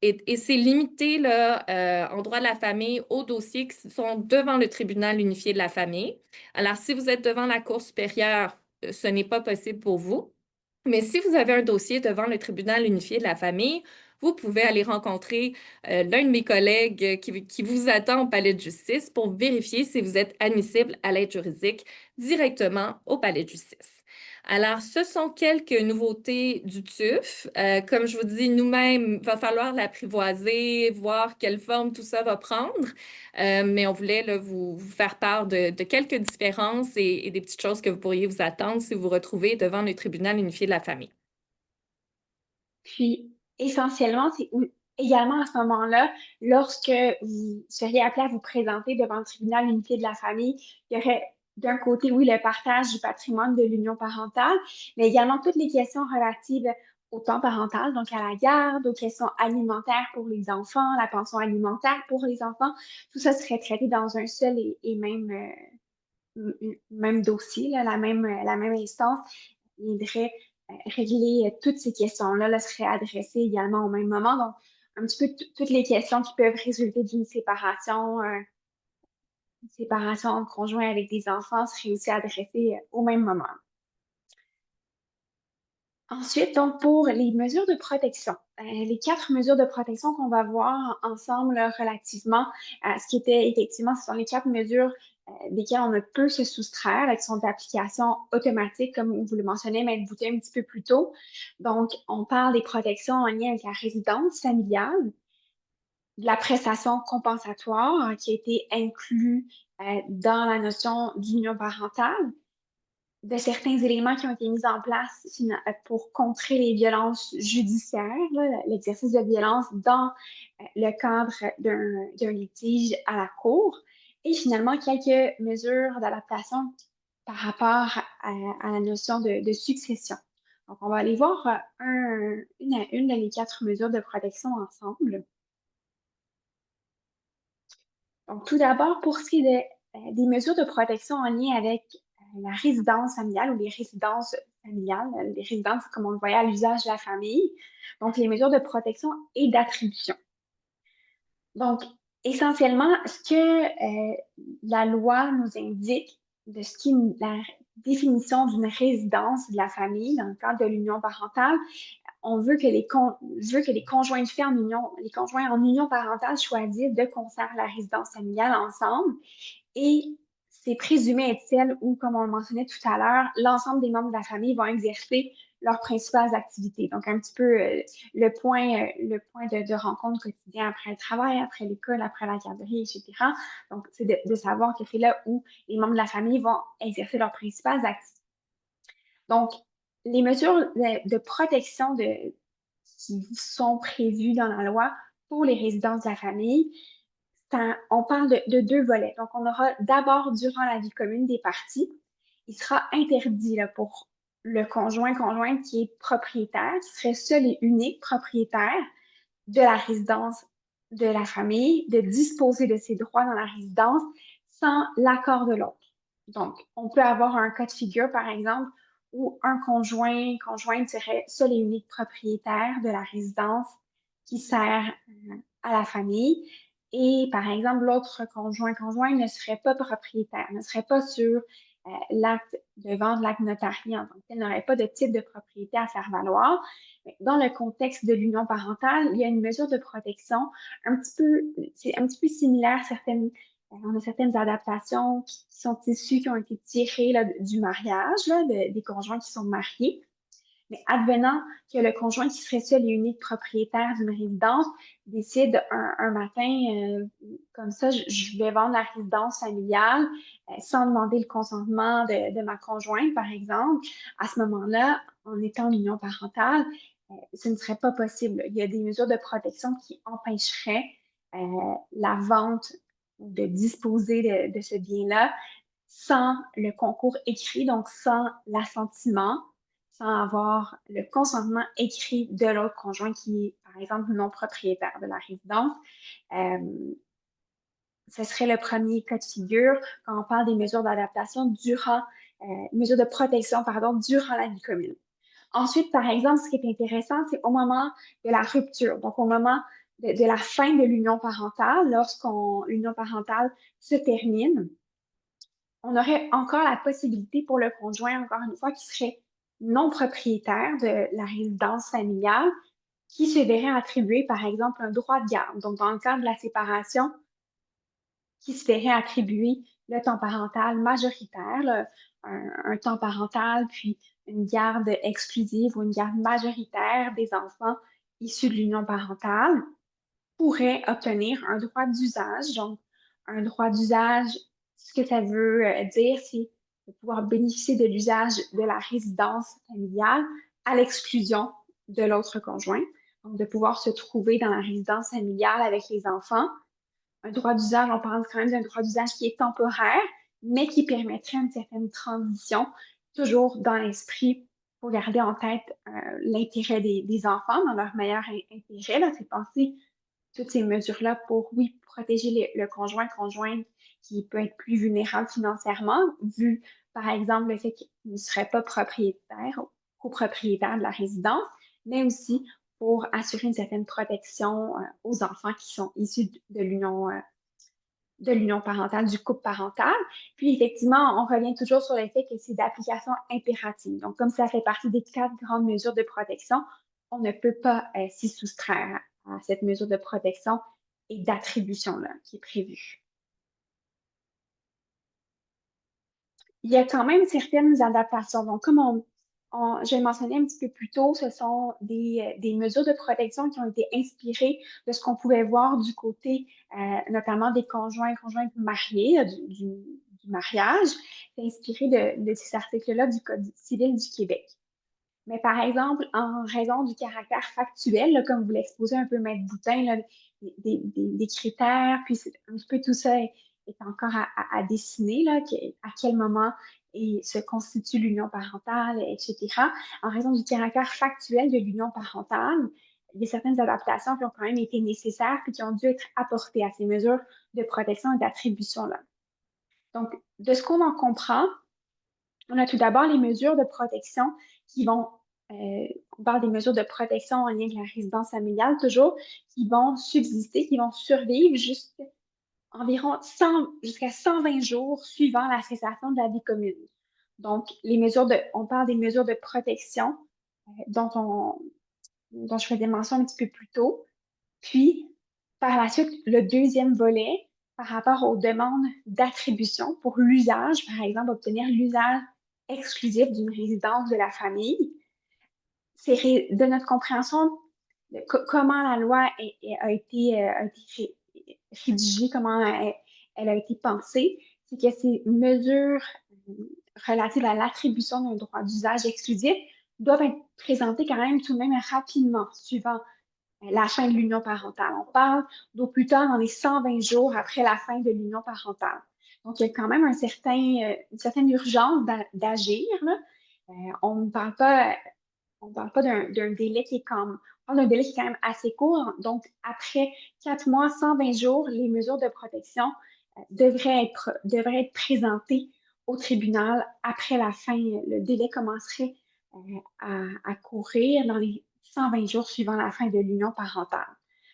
et c'est limité là, en droit de la famille aux dossiers qui sont devant le tribunal unifié de la famille. Alors, si vous êtes devant la Cour supérieure, ce n'est pas possible pour vous. Mais si vous avez un dossier devant le tribunal unifié de la famille, vous pouvez aller rencontrer l'un de mes collègues qui vous attend au palais de justice pour vérifier si vous êtes admissible à l'aide juridique directement au palais de justice. Alors, ce sont quelques nouveautés du TUF. Comme je vous dis, nous-mêmes, il va falloir l'apprivoiser, voir quelle forme tout ça va prendre. Mais on voulait là, vous faire part de quelques différences et des petites choses que vous pourriez vous attendre si vous vous retrouvez devant le tribunal unifié de la famille. Puis, essentiellement, également à ce moment-là, lorsque vous seriez appelé à vous présenter devant le tribunal unifié de la famille, il y aurait d'un côté, oui, le partage du patrimoine de l'union parentale, mais également toutes les questions relatives au temps parental, donc à la garde, aux questions alimentaires pour les enfants, la pension alimentaire pour les enfants. Tout ça serait traité dans un seul et même dossier, là, la même instance viendrait régler toutes ces questions-là là, seraient adressées également au même moment. Donc, un petit peu toutes les questions qui peuvent résulter d'une séparation, une séparation en conjoint avec des enfants seraient aussi adressées au même moment. Ensuite, donc, pour les mesures de protection, les 4 mesures de protection qu'on va voir ensemble là, relativement à ce qui était effectivement, ce sont les 4 mesures desquelles on ne peut se soustraire, là, qui sont d'application automatique, comme vous le mentionnez, Maître Boutet, un petit peu plus tôt. Donc, on parle des protections en lien avec la résidence familiale, de la prestation compensatoire qui a été inclus dans la notion d'union parentale, de certains éléments qui ont été mis en place pour contrer les violences judiciaires, là, l'exercice de violence dans le cadre d'un litige à la cour, et finalement quelques mesures d'adaptation par rapport à la notion de succession. Donc, on va aller voir une à une les 4 mesures de protection ensemble. Donc, tout d'abord, pour ce qui est des mesures de protection en lien avec la résidence familiale ou les résidences familiales, les résidences comme on le voyait à l'usage de la famille, donc les mesures de protection et d'attribution. Donc, essentiellement, ce que la loi nous indique de ce qui est la définition d'une résidence de la famille dans le cadre de l'union parentale, on veut que les conjoints de fait en union, les conjoints en union parentale choisissent de concert la résidence familiale ensemble et c'est présumé être celle où, comme on le mentionnait tout à l'heure, l'ensemble des membres de la famille vont exercer leurs principales activités. Donc, un petit peu le point de rencontre quotidien après le travail, après l'école, après la garderie, etc. Donc, c'est de savoir que c'est là où les membres de la famille vont exercer leurs principales activités. Donc, les mesures de protection qui sont prévues dans la loi pour les résidences de la famille, on parle de 2 volets. Donc, on aura d'abord, durant la vie commune des parties, il sera interdit là, pour le conjointe qui est propriétaire, qui serait seul et unique propriétaire de la résidence de la famille, de disposer de ses droits dans la résidence sans l'accord de l'autre. Donc, on peut avoir un cas de figure, par exemple, où un conjointe serait seul et unique propriétaire de la résidence qui sert à la famille. Et par exemple, l'autre conjoint ne serait pas propriétaire, ne serait pas sur l'acte de vente, l'acte notarié en tant que tel, n'aurait pas de titre de propriété à faire valoir. Mais dans le contexte de l'union parentale, il y a une mesure de protection c'est un petit peu similaire. On a certaines adaptations qui sont issues, qui ont été tirées là, du mariage, là, des conjoints qui sont mariés. Mais advenant que le conjoint qui serait seul et unique propriétaire d'une résidence décide un matin, comme ça, je vais vendre la résidence familiale sans demander le consentement de ma conjointe, par exemple, à ce moment-là, en étant en union parentale, ce ne serait pas possible. Il y a des mesures de protection qui empêcheraient la vente ou de disposer de ce bien-là sans le concours écrit, donc sans l'assentiment, sans avoir le consentement écrit de l'autre conjoint qui est, par exemple, non propriétaire de la résidence. Ce serait le premier cas de figure quand on parle des mesures d'adaptation mesures de protection, pardon, durant la vie commune. Ensuite, par exemple, ce qui est intéressant, c'est au moment de la rupture, donc au moment de la fin de l'union parentale, l'union parentale se termine, on aurait encore la possibilité pour le conjoint, encore une fois, qui serait non propriétaire de la résidence familiale, qui se verrait attribuer, par exemple, un droit de garde. Donc, dans le cadre de la séparation, qui se verrait attribuer le temps parental majoritaire, là, un temps parental, puis une garde exclusive ou une garde majoritaire des enfants issus de l'union parentale, pourrait obtenir un droit d'usage. Donc, un droit d'usage, ce que ça veut dire, c'est de pouvoir bénéficier de l'usage de la résidence familiale à l'exclusion de l'autre conjoint. Donc, de pouvoir se trouver dans la résidence familiale avec les enfants. Un droit d'usage, on parle quand même d'un droit d'usage qui est temporaire, mais qui permettrait une certaine transition, toujours dans l'esprit pour garder en tête l'intérêt des enfants, dans leur meilleur intérêt. Là, c'est penser toutes ces mesures-là pour, oui, protéger le conjointe qui peut être plus vulnérable financièrement, vu, par exemple, le fait qu'il ne serait pas propriétaire copropriétaire de la résidence, mais aussi pour assurer une certaine protection aux enfants qui sont issus de l'union parentale, du couple parental. Puis effectivement, on revient toujours sur le fait que c'est d'application impérative. Donc, comme ça fait partie des 4 grandes mesures de protection, on ne peut pas s'y soustraire à cette mesure de protection et d'attribution-là qui est prévue. Il y a quand même certaines adaptations. Donc, comme je l'ai mentionné un petit peu plus tôt, ce sont des mesures de protection qui ont été inspirées de ce qu'on pouvait voir du côté notamment des conjointes mariés, du mariage. C'est inspiré de ces articles-là du Code civil du Québec. Mais par exemple, en raison du caractère factuel, là, comme vous l'exposez un peu, Maître Boutin, là, des critères, puis un petit peu tout ça est encore à dessiner, là, à quel moment se constitue l'union parentale, etc. En raison du caractère factuel de l'union parentale, il y a certaines adaptations qui ont quand même été nécessaires puis qui ont dû être apportées à ces mesures de protection et d'attribution-là. Donc, de ce qu'on en comprend, on a tout d'abord les mesures de protection qui vont, on parle des mesures de protection en lien avec la résidence familiale toujours, qui vont subsister, qui vont survivre jusqu'à 120 jours suivant la cessation de la vie commune. Donc, on parle des mesures de protection dont je faisais mention un petit peu plus tôt. Puis, par la suite, le deuxième volet, par rapport aux demandes d'attribution pour l'usage, par exemple, obtenir l'usage exclusif d'une résidence de la famille. C'est de notre compréhension de comment la loi a été rédigée, comment elle a été pensée, c'est que ces mesures relatives à l'attribution d'un droit d'usage exclusif doivent être présentées quand même tout de même rapidement, suivant la fin de l'union parentale. On parle d'au plus tard dans les 120 jours après la fin de l'union parentale. Donc, il y a quand même une certaine urgence d'agir. On ne parle pas, d'un délai qui est d'un délai qui est quand même assez court. Donc, après 4 mois, 120 jours, les mesures de protection devraient être présentées au tribunal après la fin. Le délai commencerait à courir dans les 120 jours suivant la fin de l'union parentale.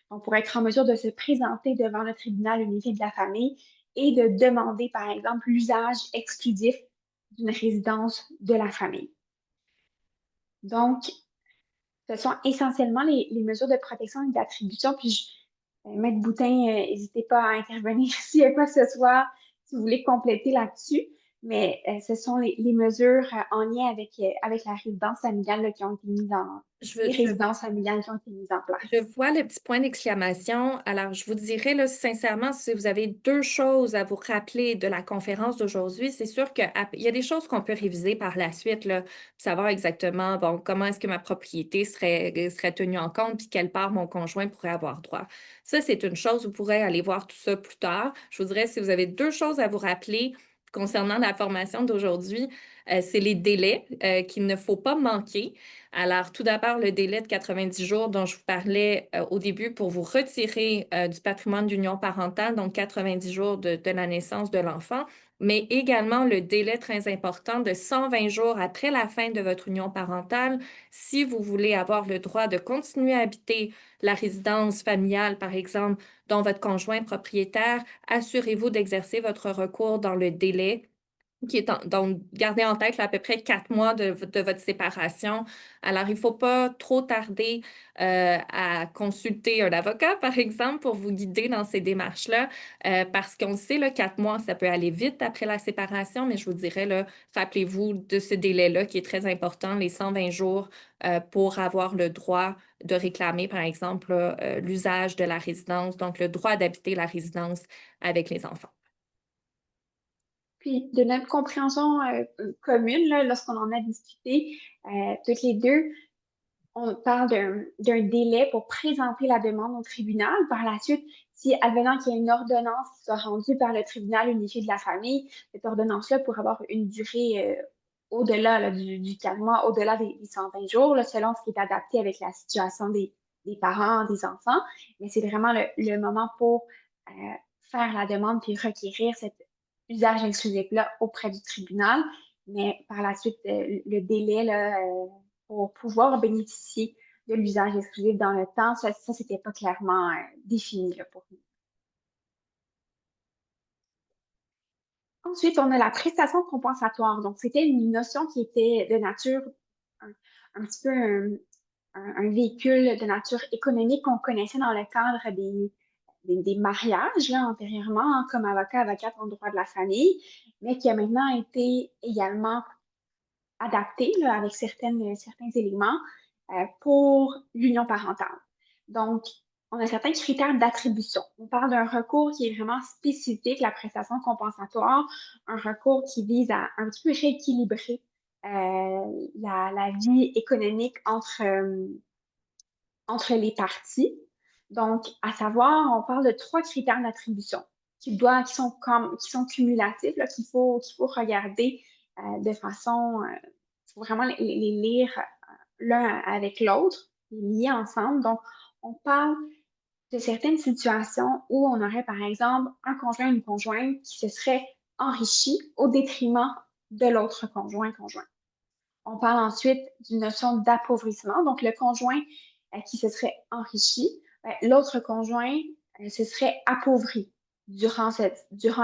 Donc, pour être en mesure de se présenter devant le tribunal unifié de la famille et de demander, par exemple, l'usage exclusif d'une résidence de la famille. Donc, ce sont essentiellement les mesures de protection et d'attribution. Puis, Maître Boutin, n'hésitez pas à intervenir s'il y a quoi que ce soit, si vous voulez compléter là-dessus. Mais ce sont les mesures en lien avec la résidence familiale là, qui ont été mises les résidences familiales qui ont été mises en place. Je vois le petit point d'exclamation. Alors, je vous dirais là, sincèrement, si vous avez 2 choses à vous rappeler de la conférence d'aujourd'hui, c'est sûr qu'il y a des choses qu'on peut réviser par la suite, là, pour savoir exactement bon, comment est-ce que ma propriété serait tenue en compte, puis quelle part mon conjoint pourrait avoir droit. Ça, c'est une chose, vous pourrez aller voir tout ça plus tard. Je vous dirais, si vous avez 2 choses à vous rappeler concernant la formation d'aujourd'hui, c'est les délais qu'il ne faut pas manquer. Alors, tout d'abord, le délai de 90 jours dont je vous parlais au début pour vous retirer du patrimoine d'union parentale, donc 90 jours de la naissance de l'enfant, mais également le délai très important de 120 jours après la fin de votre union parentale. Si vous voulez avoir le droit de continuer à habiter la résidence familiale, par exemple, dont votre conjoint propriétaire, assurez-vous d'exercer votre recours dans le délai qui est donc, gardez en tête là, à peu près 4 mois de votre séparation. Alors, il ne faut pas trop tarder à consulter un avocat, par exemple, pour vous guider dans ces démarches-là, parce qu'on le sait, là, 4 mois, ça peut aller vite après la séparation, mais je vous dirais, là, rappelez-vous de ce délai-là qui est très important, les 120 jours pour avoir le droit de réclamer, par exemple, l'usage de la résidence, donc le droit d'habiter la résidence avec les enfants. Puis, de notre compréhension commune, là, lorsqu'on en a discuté, toutes les deux, on parle d'un délai pour présenter la demande au tribunal. Par la suite, si advenant qu'il y a une ordonnance qui soit rendue par le tribunal unifié de la famille, cette ordonnance-là pourrait avoir une durée au-delà là, du 4 mois, au-delà des 120 jours, là, selon ce qui est adapté avec la situation des parents, des enfants. Mais c'est vraiment le moment pour faire la demande puis requérir cet usage exclusif-là auprès du tribunal. Mais par la suite, le délai là, pour pouvoir bénéficier de l'usage exclusif dans le temps. Ça c'était pas clairement défini là, pour nous. Ensuite, on a la prestation compensatoire. Donc, c'était une notion qui était de nature un petit peu un véhicule de nature économique qu'on connaissait dans le cadre des mariages là, antérieurement, hein, comme avocat, avocate en droit de la famille, mais qui a maintenant été également adapté là, avec certains éléments pour l'union parentale. Donc, on a certains critères d'attribution. On parle d'un recours qui est vraiment spécifique, la prestation compensatoire, un recours qui vise à un petit peu rééquilibrer la vie économique entre les parties. Donc, à savoir, on parle de 3 critères d'attribution qui sont cumulatifs, qu'il faut regarder de façon, il faut vraiment les lire l'un avec l'autre, les lier ensemble. Donc, on parle de certaines situations où on aurait, par exemple, un conjoint ou une conjointe qui se serait enrichi au détriment de l'autre conjoint. On parle ensuite d'une notion d'appauvrissement. Donc, le conjoint qui se serait enrichi, l'autre conjoint se serait appauvri durant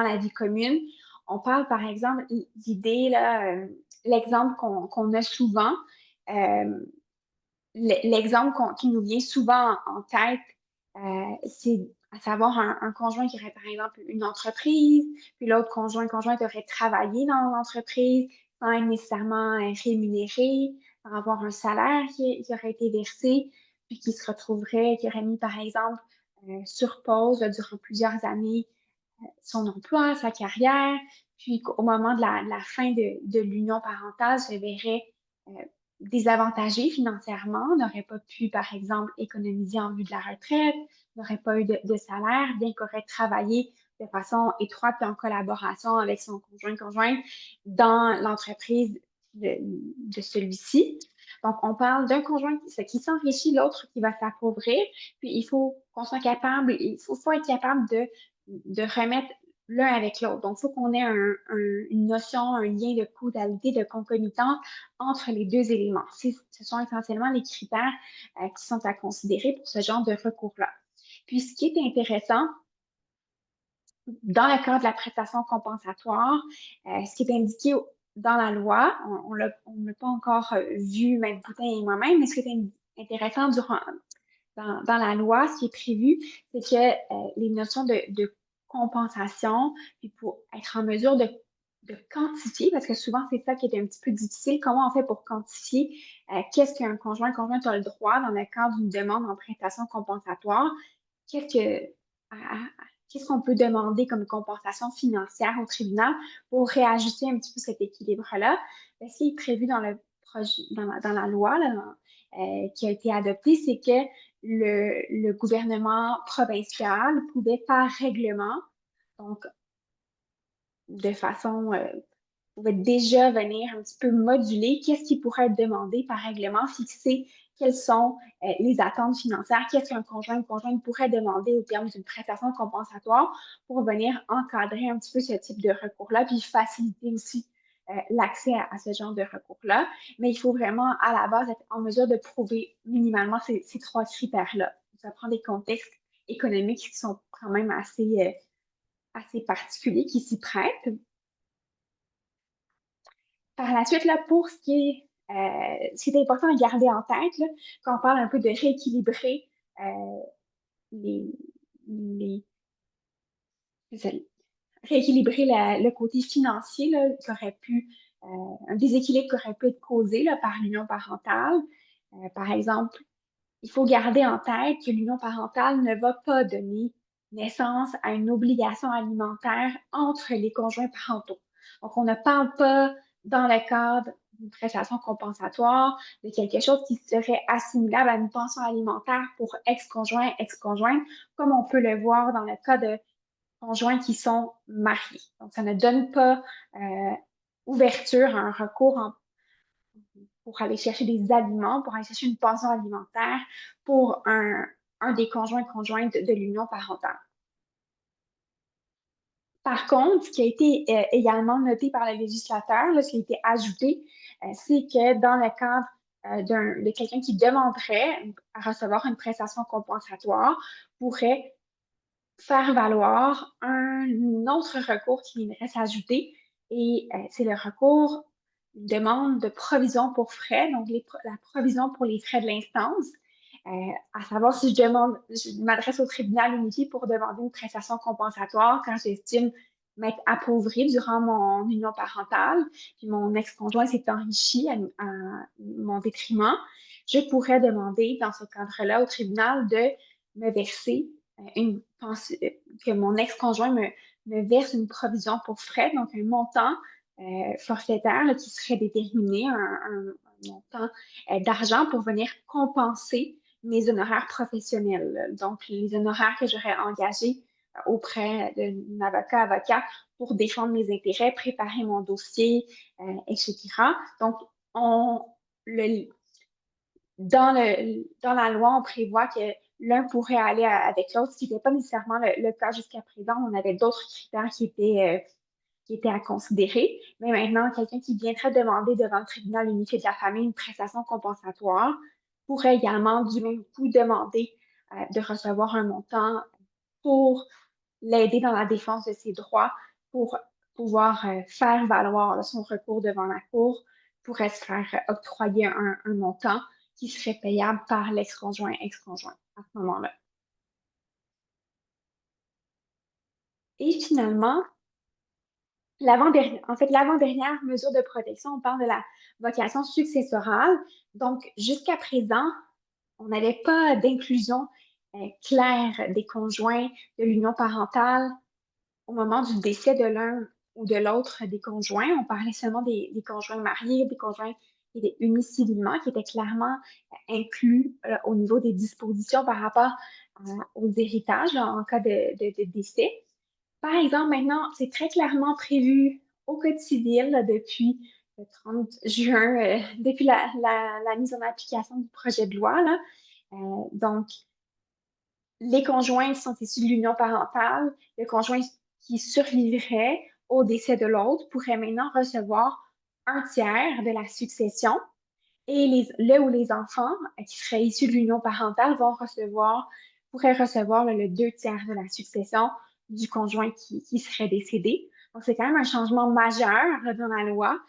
la vie commune. On parle, par exemple, d'idées, l'exemple qu'on a souvent, euh, l'exemple qui nous vient souvent en tête, c'est à savoir un conjoint qui aurait, par exemple, une entreprise, puis l'autre conjointe aurait travaillé dans l'entreprise sans être nécessairement rémunéré, sans avoir un salaire qui aurait été versé, puis qui aurait mis, par exemple, sur pause là, durant plusieurs années son emploi, sa carrière, puis qu'au moment de la fin de l'union parentale, se verrait euh, désavantagé financièrement, n'aurait pas pu, par exemple, économiser en vue de la retraite, n'aurait pas eu de salaire, bien qu'aurait travaillé de façon étroite et en collaboration avec son conjoint dans l'entreprise de celui-ci. Donc, on parle d'un conjoint qui s'enrichit, l'autre qui va s'appauvrir. Puis, il faut qu'on soit capable, il faut être capable de remettre l'un avec l'autre. Donc, il faut qu'on ait une notion, un lien de causalité, de concomitance entre les deux éléments. Ce sont essentiellement les critères qui sont à considérer pour ce genre de recours-là. Puis, ce qui est intéressant, dans le cadre de la prestation compensatoire, ce qui est indiqué dans la loi, on l'a pas encore vu, Maître Boutin et moi-même, mais ce qui est intéressant dans la loi, ce qui est prévu, c'est que les notions de compensation, puis pour être en mesure de quantifier, parce que souvent c'est ça qui est un petit peu difficile, comment on fait pour quantifier qu'est-ce qu'un conjointe a le droit dans le cadre d'une demande en prestation compensatoire, qu'est-ce que, qu'est-ce qu'on peut demander comme compensation financière au tribunal pour réajuster un petit peu cet équilibre-là. Ce qui est prévu dans le projet, dans la loi là, qui a été adoptée, c'est que le gouvernement provincial pouvait, par règlement, donc de façon, pouvait déjà venir un petit peu moduler qu'est-ce qui pourrait être demandé par règlement, fixer quelles sont les attentes financières, qu'est-ce qu'un conjoint ou conjointe pourrait demander au terme d'une prestation compensatoire pour venir encadrer un petit peu ce type de recours-là, puis faciliter aussi l'accès à ce genre de recours-là. Mais il faut vraiment, à la base, être en mesure de prouver minimalement ces 3 critères-là. Ça prend des contextes économiques qui sont quand même assez particuliers, qui s'y prêtent. Par la suite, là, pour ce qui est important à garder en tête, là, quand on parle un peu de rééquilibrer les, les, rééquilibrer le côté financier là, un déséquilibre qui aurait pu être causé là, par l'union parentale. Par exemple, il faut garder en tête que l'union parentale ne va pas donner naissance à une obligation alimentaire entre les conjoints parentaux. Donc, on ne parle pas dans le cadre d'une prestation compensatoire de quelque chose qui serait assimilable à une pension alimentaire pour ex-conjoint, comme on peut le voir dans le cas de conjoints qui sont mariés. Donc, ça ne donne pas ouverture à un recours pour aller chercher des aliments, pour aller chercher une pension alimentaire pour un des conjointes de l'union parentale. Par contre, ce qui a été également noté par le législateur, ce qui a été ajouté, c'est que dans le cadre de quelqu'un qui demanderait à recevoir une prestation compensatoire pourrait faire valoir un autre recours qui viendrait s'ajouter et c'est le recours, une demande de provision pour frais, donc la provision pour les frais de l'instance, à savoir si je m'adresse au tribunal unifié pour demander une prestation compensatoire quand j'estime m'être appauvrie durant mon union parentale, puis mon ex-conjoint s'est enrichi à mon détriment, je pourrais demander dans ce cadre-là au tribunal de me verser que mon ex-conjoint me verse une provision pour frais, donc un montant forfaitaire là, qui serait déterminé, un montant d'argent pour venir compenser mes honoraires professionnels. Donc, les honoraires que j'aurais engagés auprès d'un avocat pour défendre mes intérêts, préparer mon dossier, etc. Donc, le, dans la loi, on prévoit que l'un pourrait aller avec l'autre, ce qui n'était pas nécessairement le cas jusqu'à présent. On avait d'autres critères qui étaient à considérer. Mais maintenant, quelqu'un qui viendrait demander devant le tribunal unifié de la famille une prestation compensatoire pourrait également du même coup demander de recevoir un montant pour l'aider dans la défense de ses droits, pour pouvoir faire valoir là, son recours devant la cour, pourrait se faire octroyer un montant qui serait payable par l'ex-conjoint, ex-conjoint à ce moment-là. Et finalement, l'avant-dernière mesure de protection, on parle de la vocation successorale. Donc, jusqu'à présent, on n'avait pas d'inclusion claire des conjoints de l'union parentale au moment du décès de l'un ou de l'autre des conjoints. On parlait seulement des conjoints mariés, des conjoints qui étaient unis civilement, qui étaient clairement inclus au niveau des dispositions par rapport aux héritages là, en cas de décès. Par exemple, maintenant, c'est très clairement prévu au Code civil là, depuis le 30 juin, depuis la mise en application du projet de loi. Là. Donc, les conjoints qui sont issus de l'union parentale, le conjoint qui survivrait au décès de l'autre pourrait maintenant recevoir un tiers de la succession et le ou les enfants qui seraient issus de l'union parentale pourraient recevoir le 2 tiers de la succession du conjoint qui serait décédé. Donc, c'est quand même un changement majeur là, dans la loi.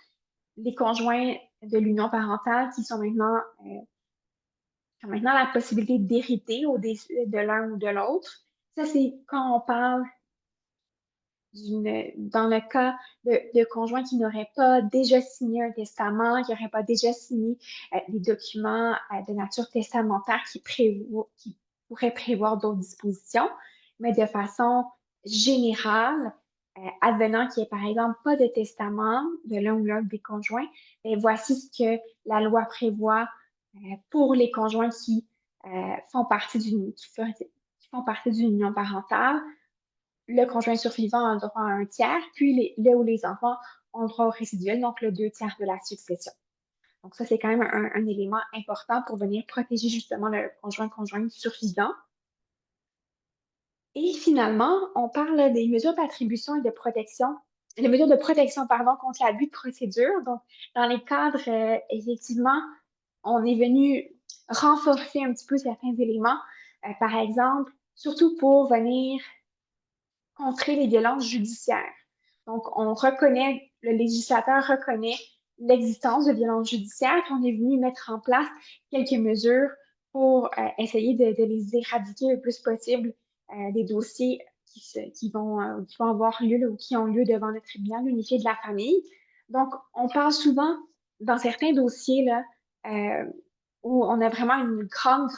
Les conjoints de l'union parentale qui ont maintenant la possibilité d'hériter au décès de l'un ou de l'autre. Ça, c'est quand on parle dans le cas de conjoints qui n'auraient pas déjà signé un testament, qui n'auraient pas déjà signé des documents de nature testamentaire qui pourraient prévoir d'autres dispositions, mais de façon générale, advenant qu'il n'y ait par exemple pas de testament de l'un ou l'autre des conjoints, et voici ce que la loi prévoit pour les conjoints qui font partie qui font partie d'une union parentale. Le conjoint survivant a le droit à un tiers, puis le ou les enfants ont le droit au résiduel, donc le 2 tiers de la succession. Donc ça, c'est quand même un élément important pour venir protéger justement le conjoint survivant. Et finalement, on parle des mesures d'attribution et de protection, les mesures de protection, pardon, contre l'abus de procédure. Donc, dans les cadres, effectivement, on est venu renforcer un petit peu certains éléments. Par exemple, surtout pour venir contrer les violences judiciaires. Donc, le législateur reconnaît l'existence de violences judiciaires, puis on est venu mettre en place quelques mesures pour essayer de les éradiquer le plus possible des dossiers qui vont avoir lieu là, ou qui ont lieu devant le tribunal unifié de la famille. Donc, on parle souvent dans certains dossiers là, où on a vraiment une grande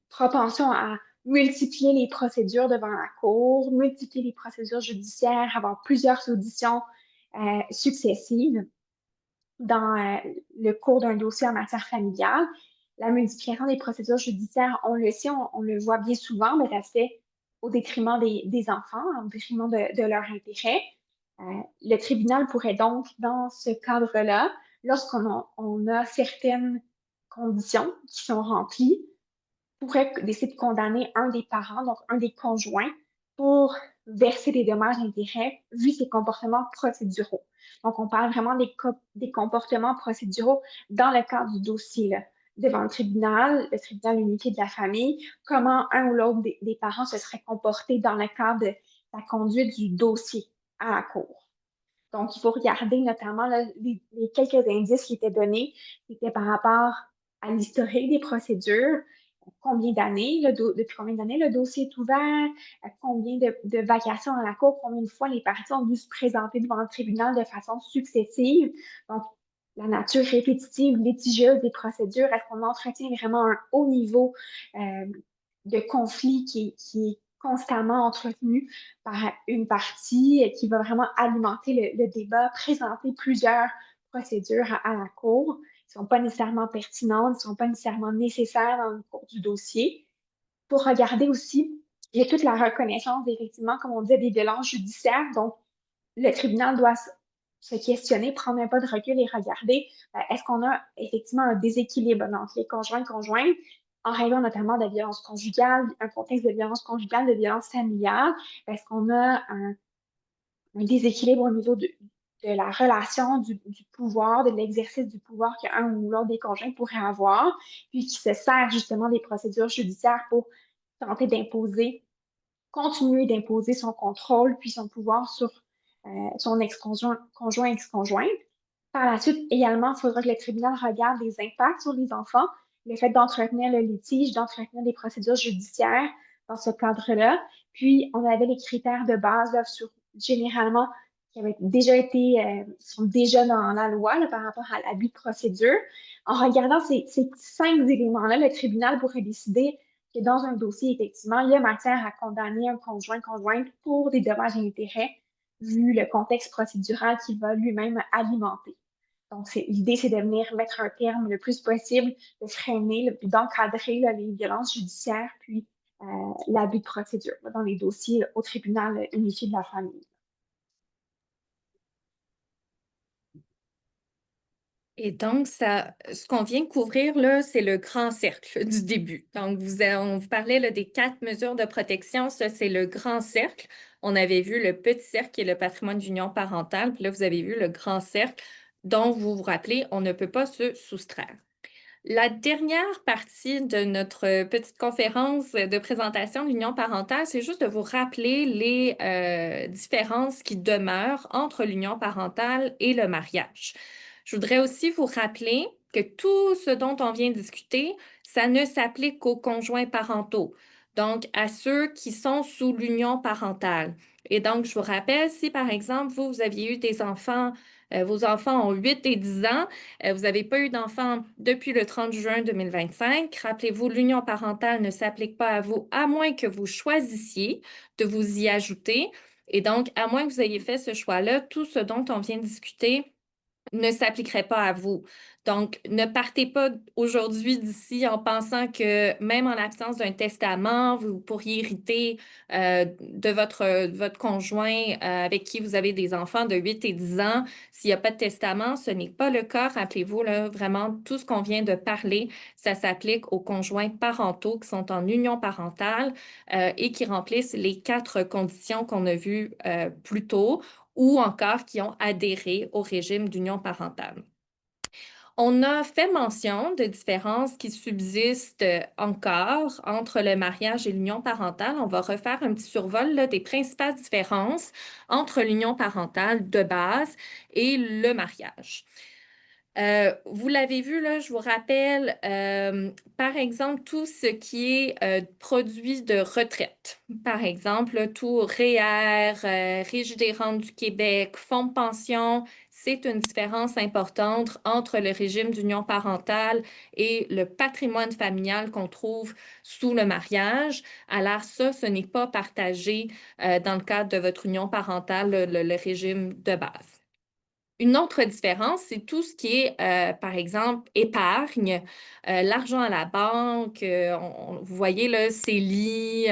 propension à multiplier les procédures devant la cour, multiplier les procédures judiciaires, avoir plusieurs auditions successives dans le cours d'un dossier en matière familiale. La multiplication des procédures judiciaires, on le sait, on le voit bien souvent, mais ça se fait au détriment des enfants, au détriment de leur intérêt. Le tribunal pourrait donc, dans ce cadre-là, lorsqu'on a certaines conditions qui sont remplies, pourrait décider de condamner un des parents, donc un des conjoints, pour verser des dommages et intérêts vu ses comportements procéduraux. Donc, on parle vraiment des comportements procéduraux dans le cadre du dossier, là, devant le tribunal unifié de la famille, comment un ou l'autre des parents se serait comporté dans le cadre de la conduite du dossier à la cour. Donc, il faut regarder notamment là, les quelques indices qui étaient donnés, qui étaient par rapport à l'historique des procédures, combien d'années, depuis combien d'années le dossier est ouvert, combien de vacations à la cour, combien de fois les parties ont dû se présenter devant le tribunal de façon successive. Donc, la nature répétitive, litigieuse des procédures, est-ce qu'on entretient vraiment un haut niveau de conflit qui est constamment entretenu par une partie qui va vraiment alimenter le débat, présenter plusieurs procédures à la cour qui ne sont pas nécessairement pertinentes, qui ne sont pas nécessairement nécessaires dans le cours du dossier. Pour regarder aussi, il y a toute la reconnaissance, effectivement, comme on dit, des violences judiciaires. Donc, le tribunal doit se questionner, prendre un pas de recul et regarder est-ce qu'on a effectivement un déséquilibre entre les conjoints et conjointes en raison notamment de violence conjugale, un contexte de violence conjugale, de violence familiale. Est-ce qu'on a un déséquilibre au niveau de la relation, du pouvoir, de l'exercice du pouvoir qu'un ou l'autre des conjoints pourrait avoir, puis qui se sert justement des procédures judiciaires pour tenter d'imposer, continuer d'imposer son contrôle puis son pouvoir sur son ex-conjoint, conjoint, ex-conjointe. Par la suite, également, il faudra que le tribunal regarde les impacts sur les enfants, le fait d'entretenir le litige, d'entretenir des procédures judiciaires dans ce cadre-là. Puis, on avait les critères de base là, sur généralement qui avaient déjà été, sont déjà dans la loi là, par rapport à l'abus de procédure. En regardant ces 5 éléments-là, le tribunal pourrait décider que dans un dossier, effectivement, il y a matière à condamner un conjoint-conjointe pour des dommages et intérêts, vu le contexte procédural qu'il va lui-même alimenter. Donc, l'idée, c'est de venir mettre un terme le plus possible, de freiner, puis d'encadrer les violences judiciaires, puis l'abus de procédure dans les dossiers au tribunal unifié de la famille. Et donc, ce qu'on vient de couvrir, là, c'est le grand cercle du début. Donc, on vous parlait là, des 4 mesures de protection. Ça, c'est le grand cercle. On avait vu le petit cercle qui est le patrimoine d'union parentale. Puis là, vous avez vu le grand cercle dont vous vous rappelez, on ne peut pas se soustraire. La dernière partie de notre petite conférence de présentation de l'union parentale, c'est juste de vous rappeler les différences qui demeurent entre l'union parentale et le mariage. Je voudrais aussi vous rappeler que tout ce dont on vient de discuter, ça ne s'applique qu'aux conjoints parentaux, donc à ceux qui sont sous l'union parentale. Et donc, je vous rappelle, si par exemple, vous aviez eu des enfants, vos enfants ont 8 et 10 ans, vous n'avez pas eu d'enfant depuis le 30 juin 2025. Rappelez-vous, l'union parentale ne s'applique pas à vous à moins que vous choisissiez de vous y ajouter. Et donc, à moins que vous ayez fait ce choix-là, tout ce dont on vient de discuter ne s'appliquerait pas à vous. Donc, ne partez pas aujourd'hui d'ici en pensant que même en l'absence d'un testament, vous pourriez hériter de votre conjoint avec qui vous avez des enfants de 8 et 10 ans. S'il n'y a pas de testament, ce n'est pas le cas. Rappelez-vous, là, vraiment, tout ce qu'on vient de parler, ça s'applique aux conjoints parentaux qui sont en union parentale et qui remplissent les 4 conditions qu'on a vues plus tôt ou encore qui ont adhéré au régime d'union parentale. On a fait mention de différences qui subsistent encore entre le mariage et l'union parentale. On va refaire un petit survol là, des principales différences entre l'union parentale de base et le mariage. Vous l'avez vu, là, je vous rappelle, par exemple, tout ce qui est produit de retraite. Par exemple, tout REER, Régie des rentes du Québec, fonds de pension, c'est une différence importante entre le régime d'union parentale et le patrimoine familial qu'on trouve sous le mariage. Alors ça, ce n'est pas partagé dans le cadre de votre union parentale, le régime de base. Une autre différence, c'est tout ce qui est, par exemple, épargne, l'argent à la banque, vous voyez là, CELI,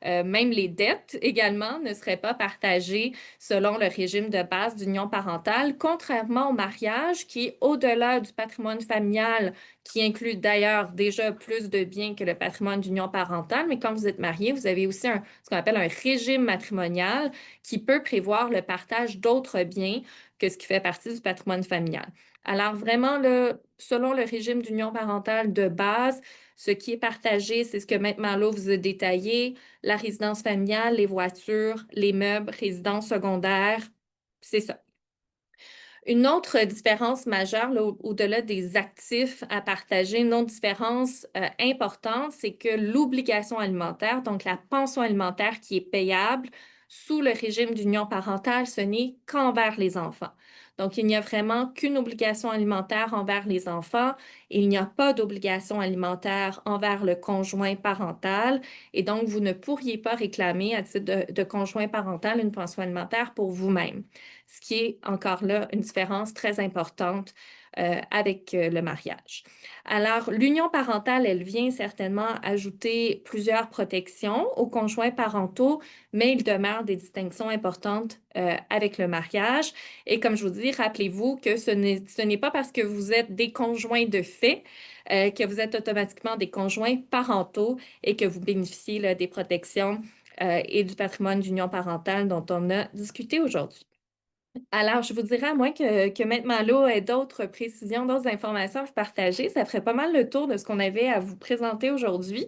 même les dettes également ne seraient pas partagées selon le régime de base d'union parentale, contrairement au mariage qui est au-delà du patrimoine familial qui inclut d'ailleurs déjà plus de biens que le patrimoine d'union parentale, mais quand vous êtes marié, vous avez aussi ce qu'on appelle un régime matrimonial qui peut prévoir le partage d'autres biens que ce qui fait partie du patrimoine familial. Alors vraiment, là, selon le régime d'union parentale de base, ce qui est partagé, c'est ce que Maître Malo vous a détaillé, la résidence familiale, les voitures, les meubles, résidence secondaire, c'est ça. Une autre différence majeure, là, au-delà des actifs à partager, une autre différence importante, c'est que l'obligation alimentaire, donc la pension alimentaire qui est payable sous le régime d'union parentale, ce n'est qu'envers les enfants. Donc, il n'y a vraiment qu'une obligation alimentaire envers les enfants. Il n'y a pas d'obligation alimentaire envers le conjoint parental. Et donc, vous ne pourriez pas réclamer à titre de conjoint parental une pension alimentaire pour vous-même, ce qui est encore là une différence très importante avec le mariage. Alors, l'union parentale, elle vient certainement ajouter plusieurs protections aux conjoints parentaux, mais il demeure des distinctions importantes avec le mariage. Et comme je vous dis, rappelez-vous que ce n'est pas parce que vous êtes des conjoints de fait que vous êtes automatiquement des conjoints parentaux et que vous bénéficiez là, des protections et du patrimoine d'union parentale dont on a discuté aujourd'hui. Alors, je vous dirais, à moins que Maître Malo ait d'autres précisions, d'autres informations à vous partager, ça ferait pas mal le tour de ce qu'on avait à vous présenter aujourd'hui.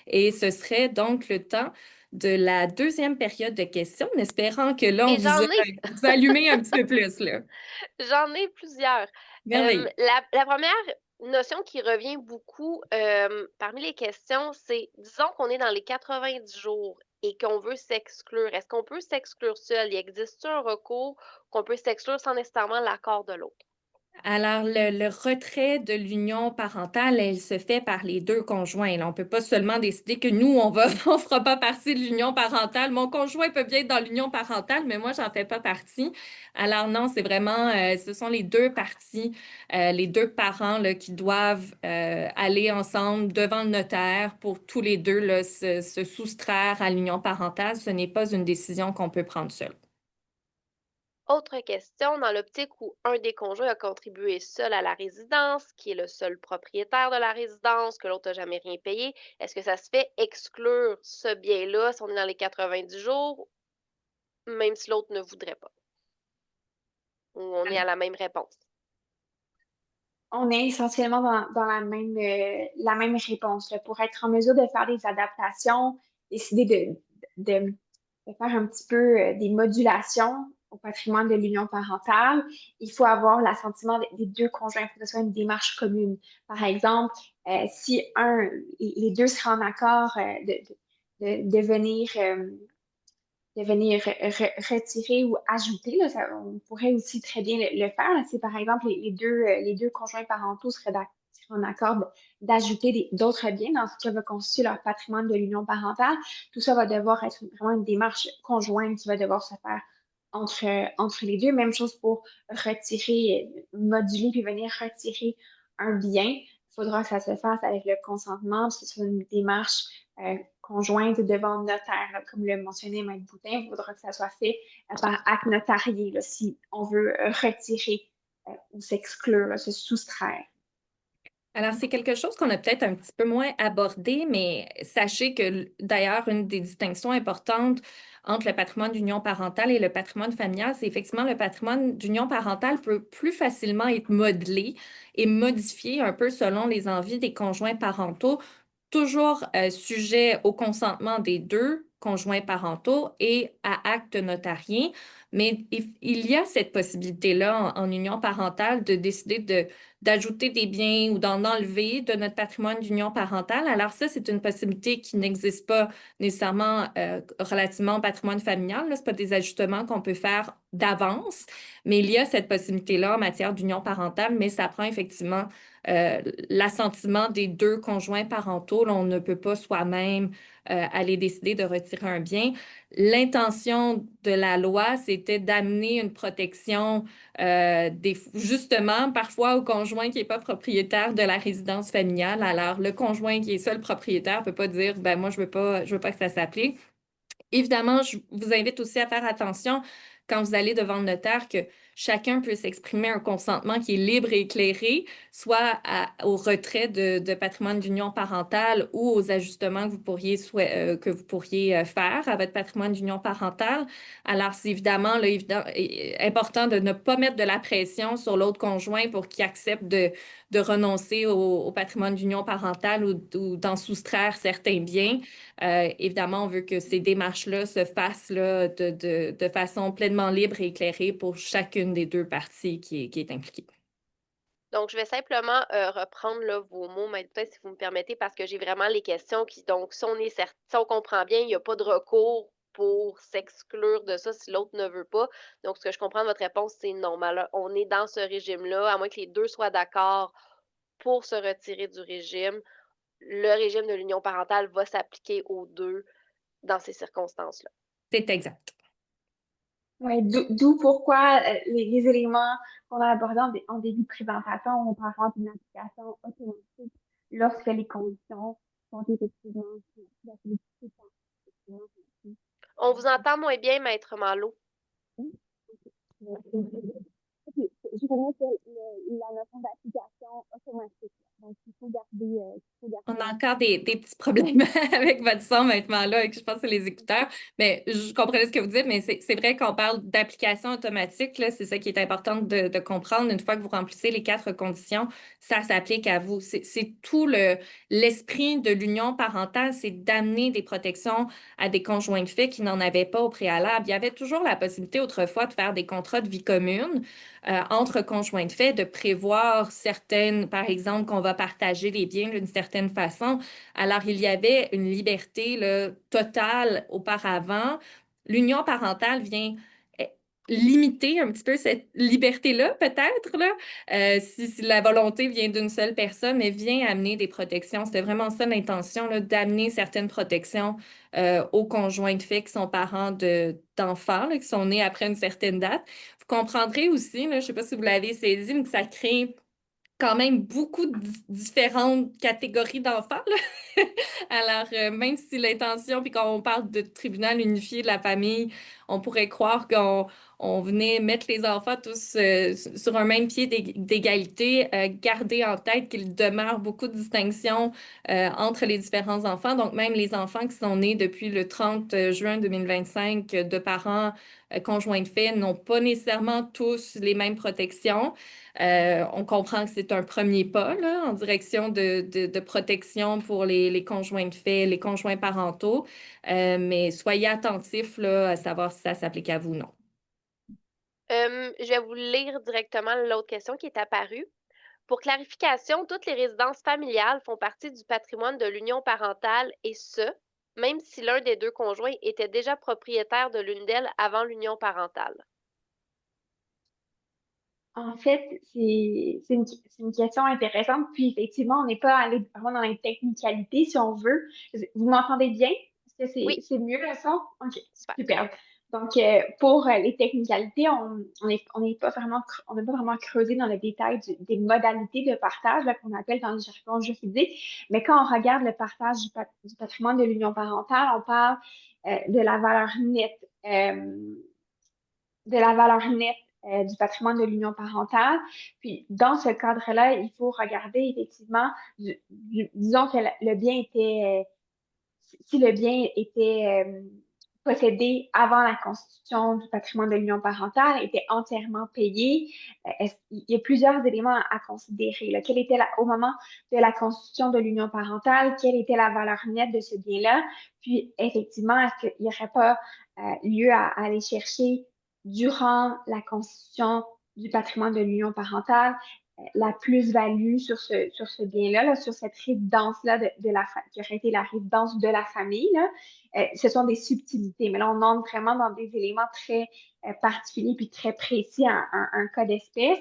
Et ce serait donc le temps de la deuxième période de questions, en espérant que là, on Et j'en ai, vous a allumé un petit peu plus, là. j'en ai plusieurs. Merveilleux. La première notion qui revient beaucoup parmi les questions, c'est, disons qu'on est dans les 90 jours et qu'on veut s'exclure. Est-ce qu'on peut s'exclure seul? Y existe-t-il un recours qu'on peut s'exclure sans nécessairement l'accord de l'autre? Alors, le retrait de l'union parentale, elle se fait par les deux conjoints. Là, on ne peut pas seulement décider que nous, on ne fera pas partie de l'union parentale. Mon conjoint peut bien être dans l'union parentale, mais moi, j'en fais pas partie. Alors non, c'est vraiment, ce sont les deux parties, les deux parents là, qui doivent aller ensemble devant le notaire pour tous les deux là, se soustraire à l'union parentale. Ce n'est pas une décision qu'on peut prendre seul. Autre question, dans l'optique où un des conjoints a contribué seul à la résidence, qui est le seul propriétaire de la résidence, que l'autre n'a jamais rien payé, est-ce que ça se fait exclure ce bien-là si on est dans les 90 jours, même si l'autre ne voudrait pas? Ou on est à la même réponse? On est essentiellement dans la même réponse, là. Pour être en mesure de faire des adaptations, décider de faire un petit peu des modulations au patrimoine de l'union parentale, il faut avoir l'assentiment des deux conjoints. Il faut que ce soit une démarche commune. Par exemple, si les deux seraient en accord de venir retirer ou ajouter, là, on pourrait aussi très bien le faire. Là. Si par exemple les deux conjoints parentaux seraient en accord d'ajouter d'autres biens dans ce qui va constituer leur patrimoine de l'union parentale, tout ça va devoir être vraiment une démarche conjointe qui va devoir se faire entre les deux. Même chose pour retirer, moduler puis venir retirer un bien. Il faudra que ça se fasse avec le consentement, que ce soit une démarche conjointe devant le notaire. Là, comme le mentionnait Maître Boutin, il faudra que ça soit fait par acte notarié là, si on veut retirer ou s'exclure, là, se soustraire. Alors, c'est quelque chose qu'on a peut-être un petit peu moins abordé, mais sachez que d'ailleurs, une des distinctions importantes entre le patrimoine d'union parentale et le patrimoine familial, c'est effectivement le patrimoine d'union parentale peut plus facilement être modelé et modifié un peu selon les envies des conjoints parentaux, toujours sujet au consentement des deux conjoints parentaux et à acte notarié. Mais il y a cette possibilité-là en union parentale de décider d'ajouter des biens ou d'en enlever de notre patrimoine d'union parentale. Alors ça, c'est une possibilité qui n'existe pas nécessairement relativement au patrimoine familial. Ce n'est pas des ajustements qu'on peut faire d'avance, mais il y a cette possibilité-là en matière d'union parentale, mais ça prend effectivement l'assentiment des deux conjoints parentaux. Là, on ne peut pas soi-même aller décider de retirer un bien. L'intention de la loi, c'était d'amener une protection justement, parfois au conjoint qui n'est pas propriétaire de la résidence familiale. Alors, le conjoint qui est seul propriétaire ne peut pas dire, ben moi, je veux pas que ça s'applique. Évidemment, je vous invite aussi à faire attention quand vous allez devant le notaire que chacun peut s'exprimer un consentement qui est libre et éclairé, soit au retrait de patrimoine d'union parentale ou aux ajustements que vous pourriez faire à votre patrimoine d'union parentale. Alors, c'est évidemment là, important de ne pas mettre de la pression sur l'autre conjoint pour qu'il accepte de renoncer au patrimoine d'union parentale ou d'en soustraire certains biens. Évidemment, on veut que ces démarches-là se fassent là, de façon pleinement libre et éclairée pour chacune des deux parties qui est impliquée. Donc, je vais simplement reprendre là, vos mots, Maître Paix, si vous me permettez, parce que j'ai vraiment les questions qui, donc, si on comprend bien, il n'y a pas de recours pour s'exclure de ça si l'autre ne veut pas. Donc, ce que je comprends de votre réponse, c'est non. On est dans ce régime-là, à moins que les deux soient d'accord pour se retirer du régime. Le régime de l'union parentale va s'appliquer aux deux dans ces circonstances-là. C'est exact. Ouais, d'où pourquoi les éléments qu'on a abordés en début de présentation, on peut avoir une application automatique lorsque les conditions sont effectivement On vous entend moins bien, Maître Malo. Je connais la notion d'application automatique. Donc, il faut garder. On a encore des petits problèmes avec votre son maintenant là, je pense que c'est les écouteurs, mais je comprenais ce que vous dites, mais c'est vrai qu'on parle d'application automatique, là, c'est ça qui est important de comprendre. Une fois que vous remplissez les 4 conditions, ça s'applique à vous. C'est tout l'esprit de l'union parentale, c'est d'amener des protections à des conjoints de fait qui n'en avaient pas au préalable. Il y avait toujours la possibilité autrefois de faire des contrats de vie commune entre conjoints de fait, de prévoir certaines, par exemple, qu'on va partager les biens d'une certaine façon. Alors, il y avait une liberté là, totale auparavant. L'union parentale vient limiter un petit peu cette liberté-là, peut-être, là, si la volonté vient d'une seule personne, mais vient amener des protections. C'était vraiment ça l'intention, là, d'amener certaines protections aux conjoints de fait qui sont parents d'enfants, là, qui sont nés après une certaine date. Vous comprendrez aussi, là, je ne sais pas si vous l'avez saisi, mais que ça crée quand même beaucoup de différentes catégories d'enfants, là. Alors, même si l'intention, puis quand on parle de tribunal unifié de la famille, on pourrait croire qu'on venait mettre les enfants tous sur un même pied d'égalité, garder en tête qu'il demeure beaucoup de distinctions entre les différents enfants. Donc, même les enfants qui sont nés depuis le 30 juin 2025 de parents conjoints de fait n'ont pas nécessairement tous les mêmes protections. On comprend que c'est un premier pas là, en direction de protection pour les conjoints de fait, les conjoints parentaux, mais soyez attentifs là, à savoir si ça s'applique à vous ou non. Je vais vous lire directement l'autre question qui est apparue. Pour clarification, toutes les résidences familiales font partie du patrimoine de l'union parentale et ce, même si l'un des deux conjoints était déjà propriétaire de l'une d'elles avant l'union parentale. En fait, c'est une question intéressante. Puis, effectivement, on n'est pas allé vraiment dans les technicalités, si on veut. Vous m'entendez bien? Est-ce que Oui, c'est mieux le son? OK, super. super. Donc, pour les technicalités, on n'est pas vraiment, on n'a pas vraiment creusé dans le détail des modalités de partage là, qu'on appelle dans le jargon juridique. Mais quand on regarde le partage du patrimoine de l'union parentale, on parle de la valeur nette. De la valeur nette du patrimoine de l'union parentale. Puis, dans ce cadre-là, il faut regarder effectivement, disons que le bien était, si le bien était possédé avant la constitution du patrimoine de l'union parentale, était entièrement payé, il y a plusieurs éléments à considérer. Là. Quelle était au moment de la constitution de l'union parentale, quelle était la valeur nette de ce bien-là? Puis, effectivement, est-ce qu'il n'y aurait pas lieu à aller chercher durant la constitution du patrimoine de l'union parentale la plus-value sur ce bien-là, là, sur cette résidence-là qui aurait été la résidence de la famille. Là. Ce sont des subtilités, mais là, on entre vraiment dans des éléments très particuliers puis très précis à un cas d'espèce.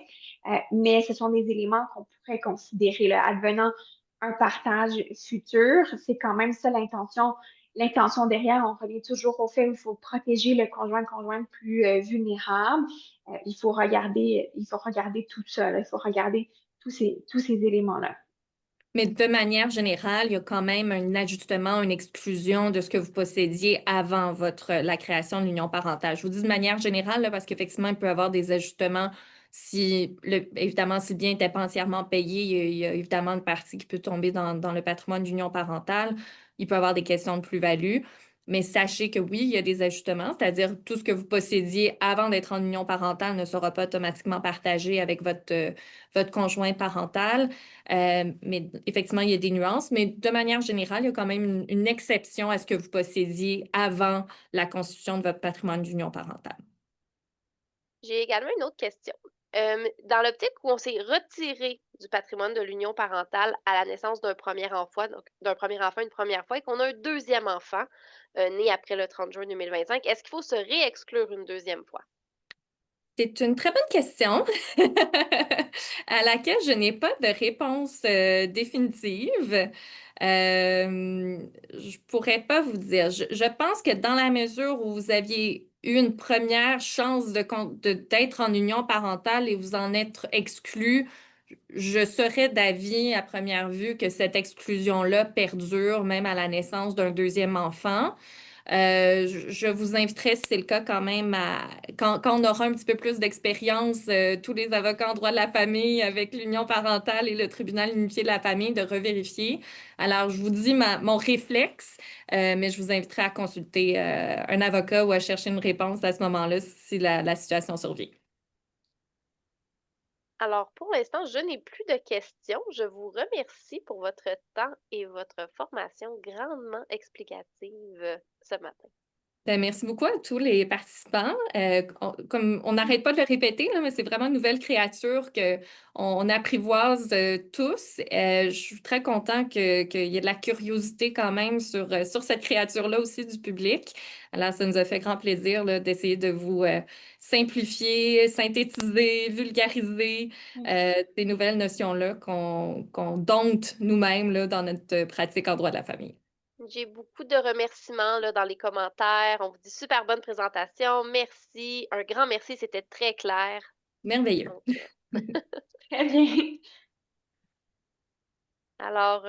Mais ce sont des éléments qu'on pourrait considérer, là, advenant un partage futur. C'est quand même ça l'intention derrière, on revient toujours au fait qu'il faut protéger le conjoint plus vulnérable. Il faut regarder tout ça, là. Il faut regarder tous ces éléments-là. Mais de manière générale, il y a quand même un ajustement, une exclusion de ce que vous possédiez avant la création de l'union parentale. Je vous dis de manière générale, là, parce qu'effectivement, il peut y avoir des ajustements si, évidemment, si le bien n'était pas entièrement payé, il y a évidemment une partie qui peut tomber dans le patrimoine de l'union parentale. Il peut y avoir des questions de plus-value. Mais sachez que oui, il y a des ajustements, c'est-à-dire tout ce que vous possédiez avant d'être en union parentale ne sera pas automatiquement partagé avec votre conjoint parental. Mais effectivement, il y a des nuances, mais de manière générale, il y a quand même une exception à ce que vous possédiez avant la constitution de votre patrimoine d'union parentale. J'ai également une autre question. Dans l'optique où on s'est retiré du patrimoine de l'union parentale à la naissance d'un premier enfant, donc d'un premier enfant une première fois, et qu'on a un deuxième enfant né après le 30 juin 2025, est-ce qu'il faut se réexclure une deuxième fois? C'est une très bonne question à laquelle je n'ai pas de réponse définitive. Je pourrais pas vous dire. Je pense que dans la mesure où vous aviez eu une première chance d'être en union parentale et vous en être exclu, je serais d'avis à première vue que cette exclusion-là perdure même à la naissance d'un deuxième enfant. Je vous inviterai, si c'est le cas, quand même, quand on aura un petit peu plus d'expérience, tous les avocats en droit de la famille avec l'union parentale et le tribunal unifié de la famille, de revérifier. Alors, je vous dis mon réflexe, mais je vous inviterai à consulter un avocat ou à chercher une réponse à ce moment-là si la situation survient. Alors, pour l'instant, je n'ai plus de questions. Je vous remercie pour votre temps et votre formation grandement explicative ce matin. Ben, merci beaucoup à tous les participants. Comme on n'arrête pas de le répéter, là, mais c'est vraiment une nouvelle créature qu'on apprivoise tous. Je suis très content qu'il y ait de la curiosité quand même sur cette créature-là aussi du public. Alors, ça nous a fait grand plaisir là, d'essayer de vous simplifier, synthétiser, vulgariser ces nouvelles notions-là qu'on dompte nous-mêmes là, dans notre pratique en droit de la famille. J'ai beaucoup de remerciements là, dans les commentaires. On vous dit super bonne présentation. Merci. Un grand merci. C'était très clair. Merveilleux. Donc, Très bien. alors,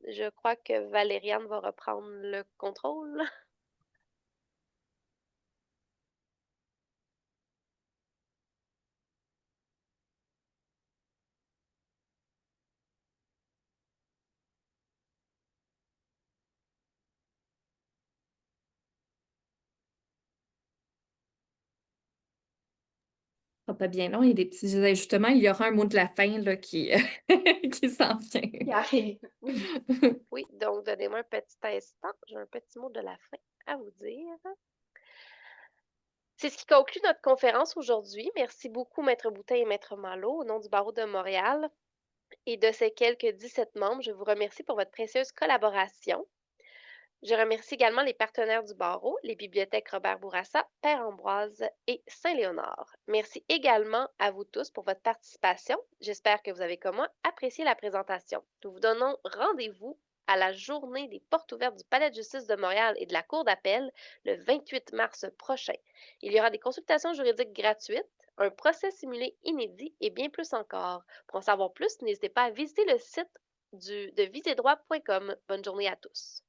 je crois que Valériane va reprendre le contrôle. Pas bien long, il y a des petits ajustements. Il y aura un mot de la fin là, qui, qui s'en vient. Il arrive. Oui. Oui, donc donnez-moi un petit instant. J'ai un petit mot de la fin à vous dire. C'est ce qui conclut notre conférence aujourd'hui. Merci beaucoup, Maître Boutin et Maître Malo, au nom du Barreau de Montréal et de ses quelques 17 membres. Je vous remercie pour votre précieuse collaboration. Je remercie également les partenaires du barreau, les bibliothèques Robert Bourassa, Père Ambroise et Saint-Léonard. Merci également à vous tous pour votre participation. J'espère que vous avez, comme moi, apprécié la présentation. Nous vous donnons rendez-vous à la journée des portes ouvertes du Palais de justice de Montréal et de la Cour d'appel le 28 mars prochain. Il y aura des consultations juridiques gratuites, un procès simulé inédit et bien plus encore. Pour en savoir plus, n'hésitez pas à visiter le site de visedroit.com. Bonne journée à tous.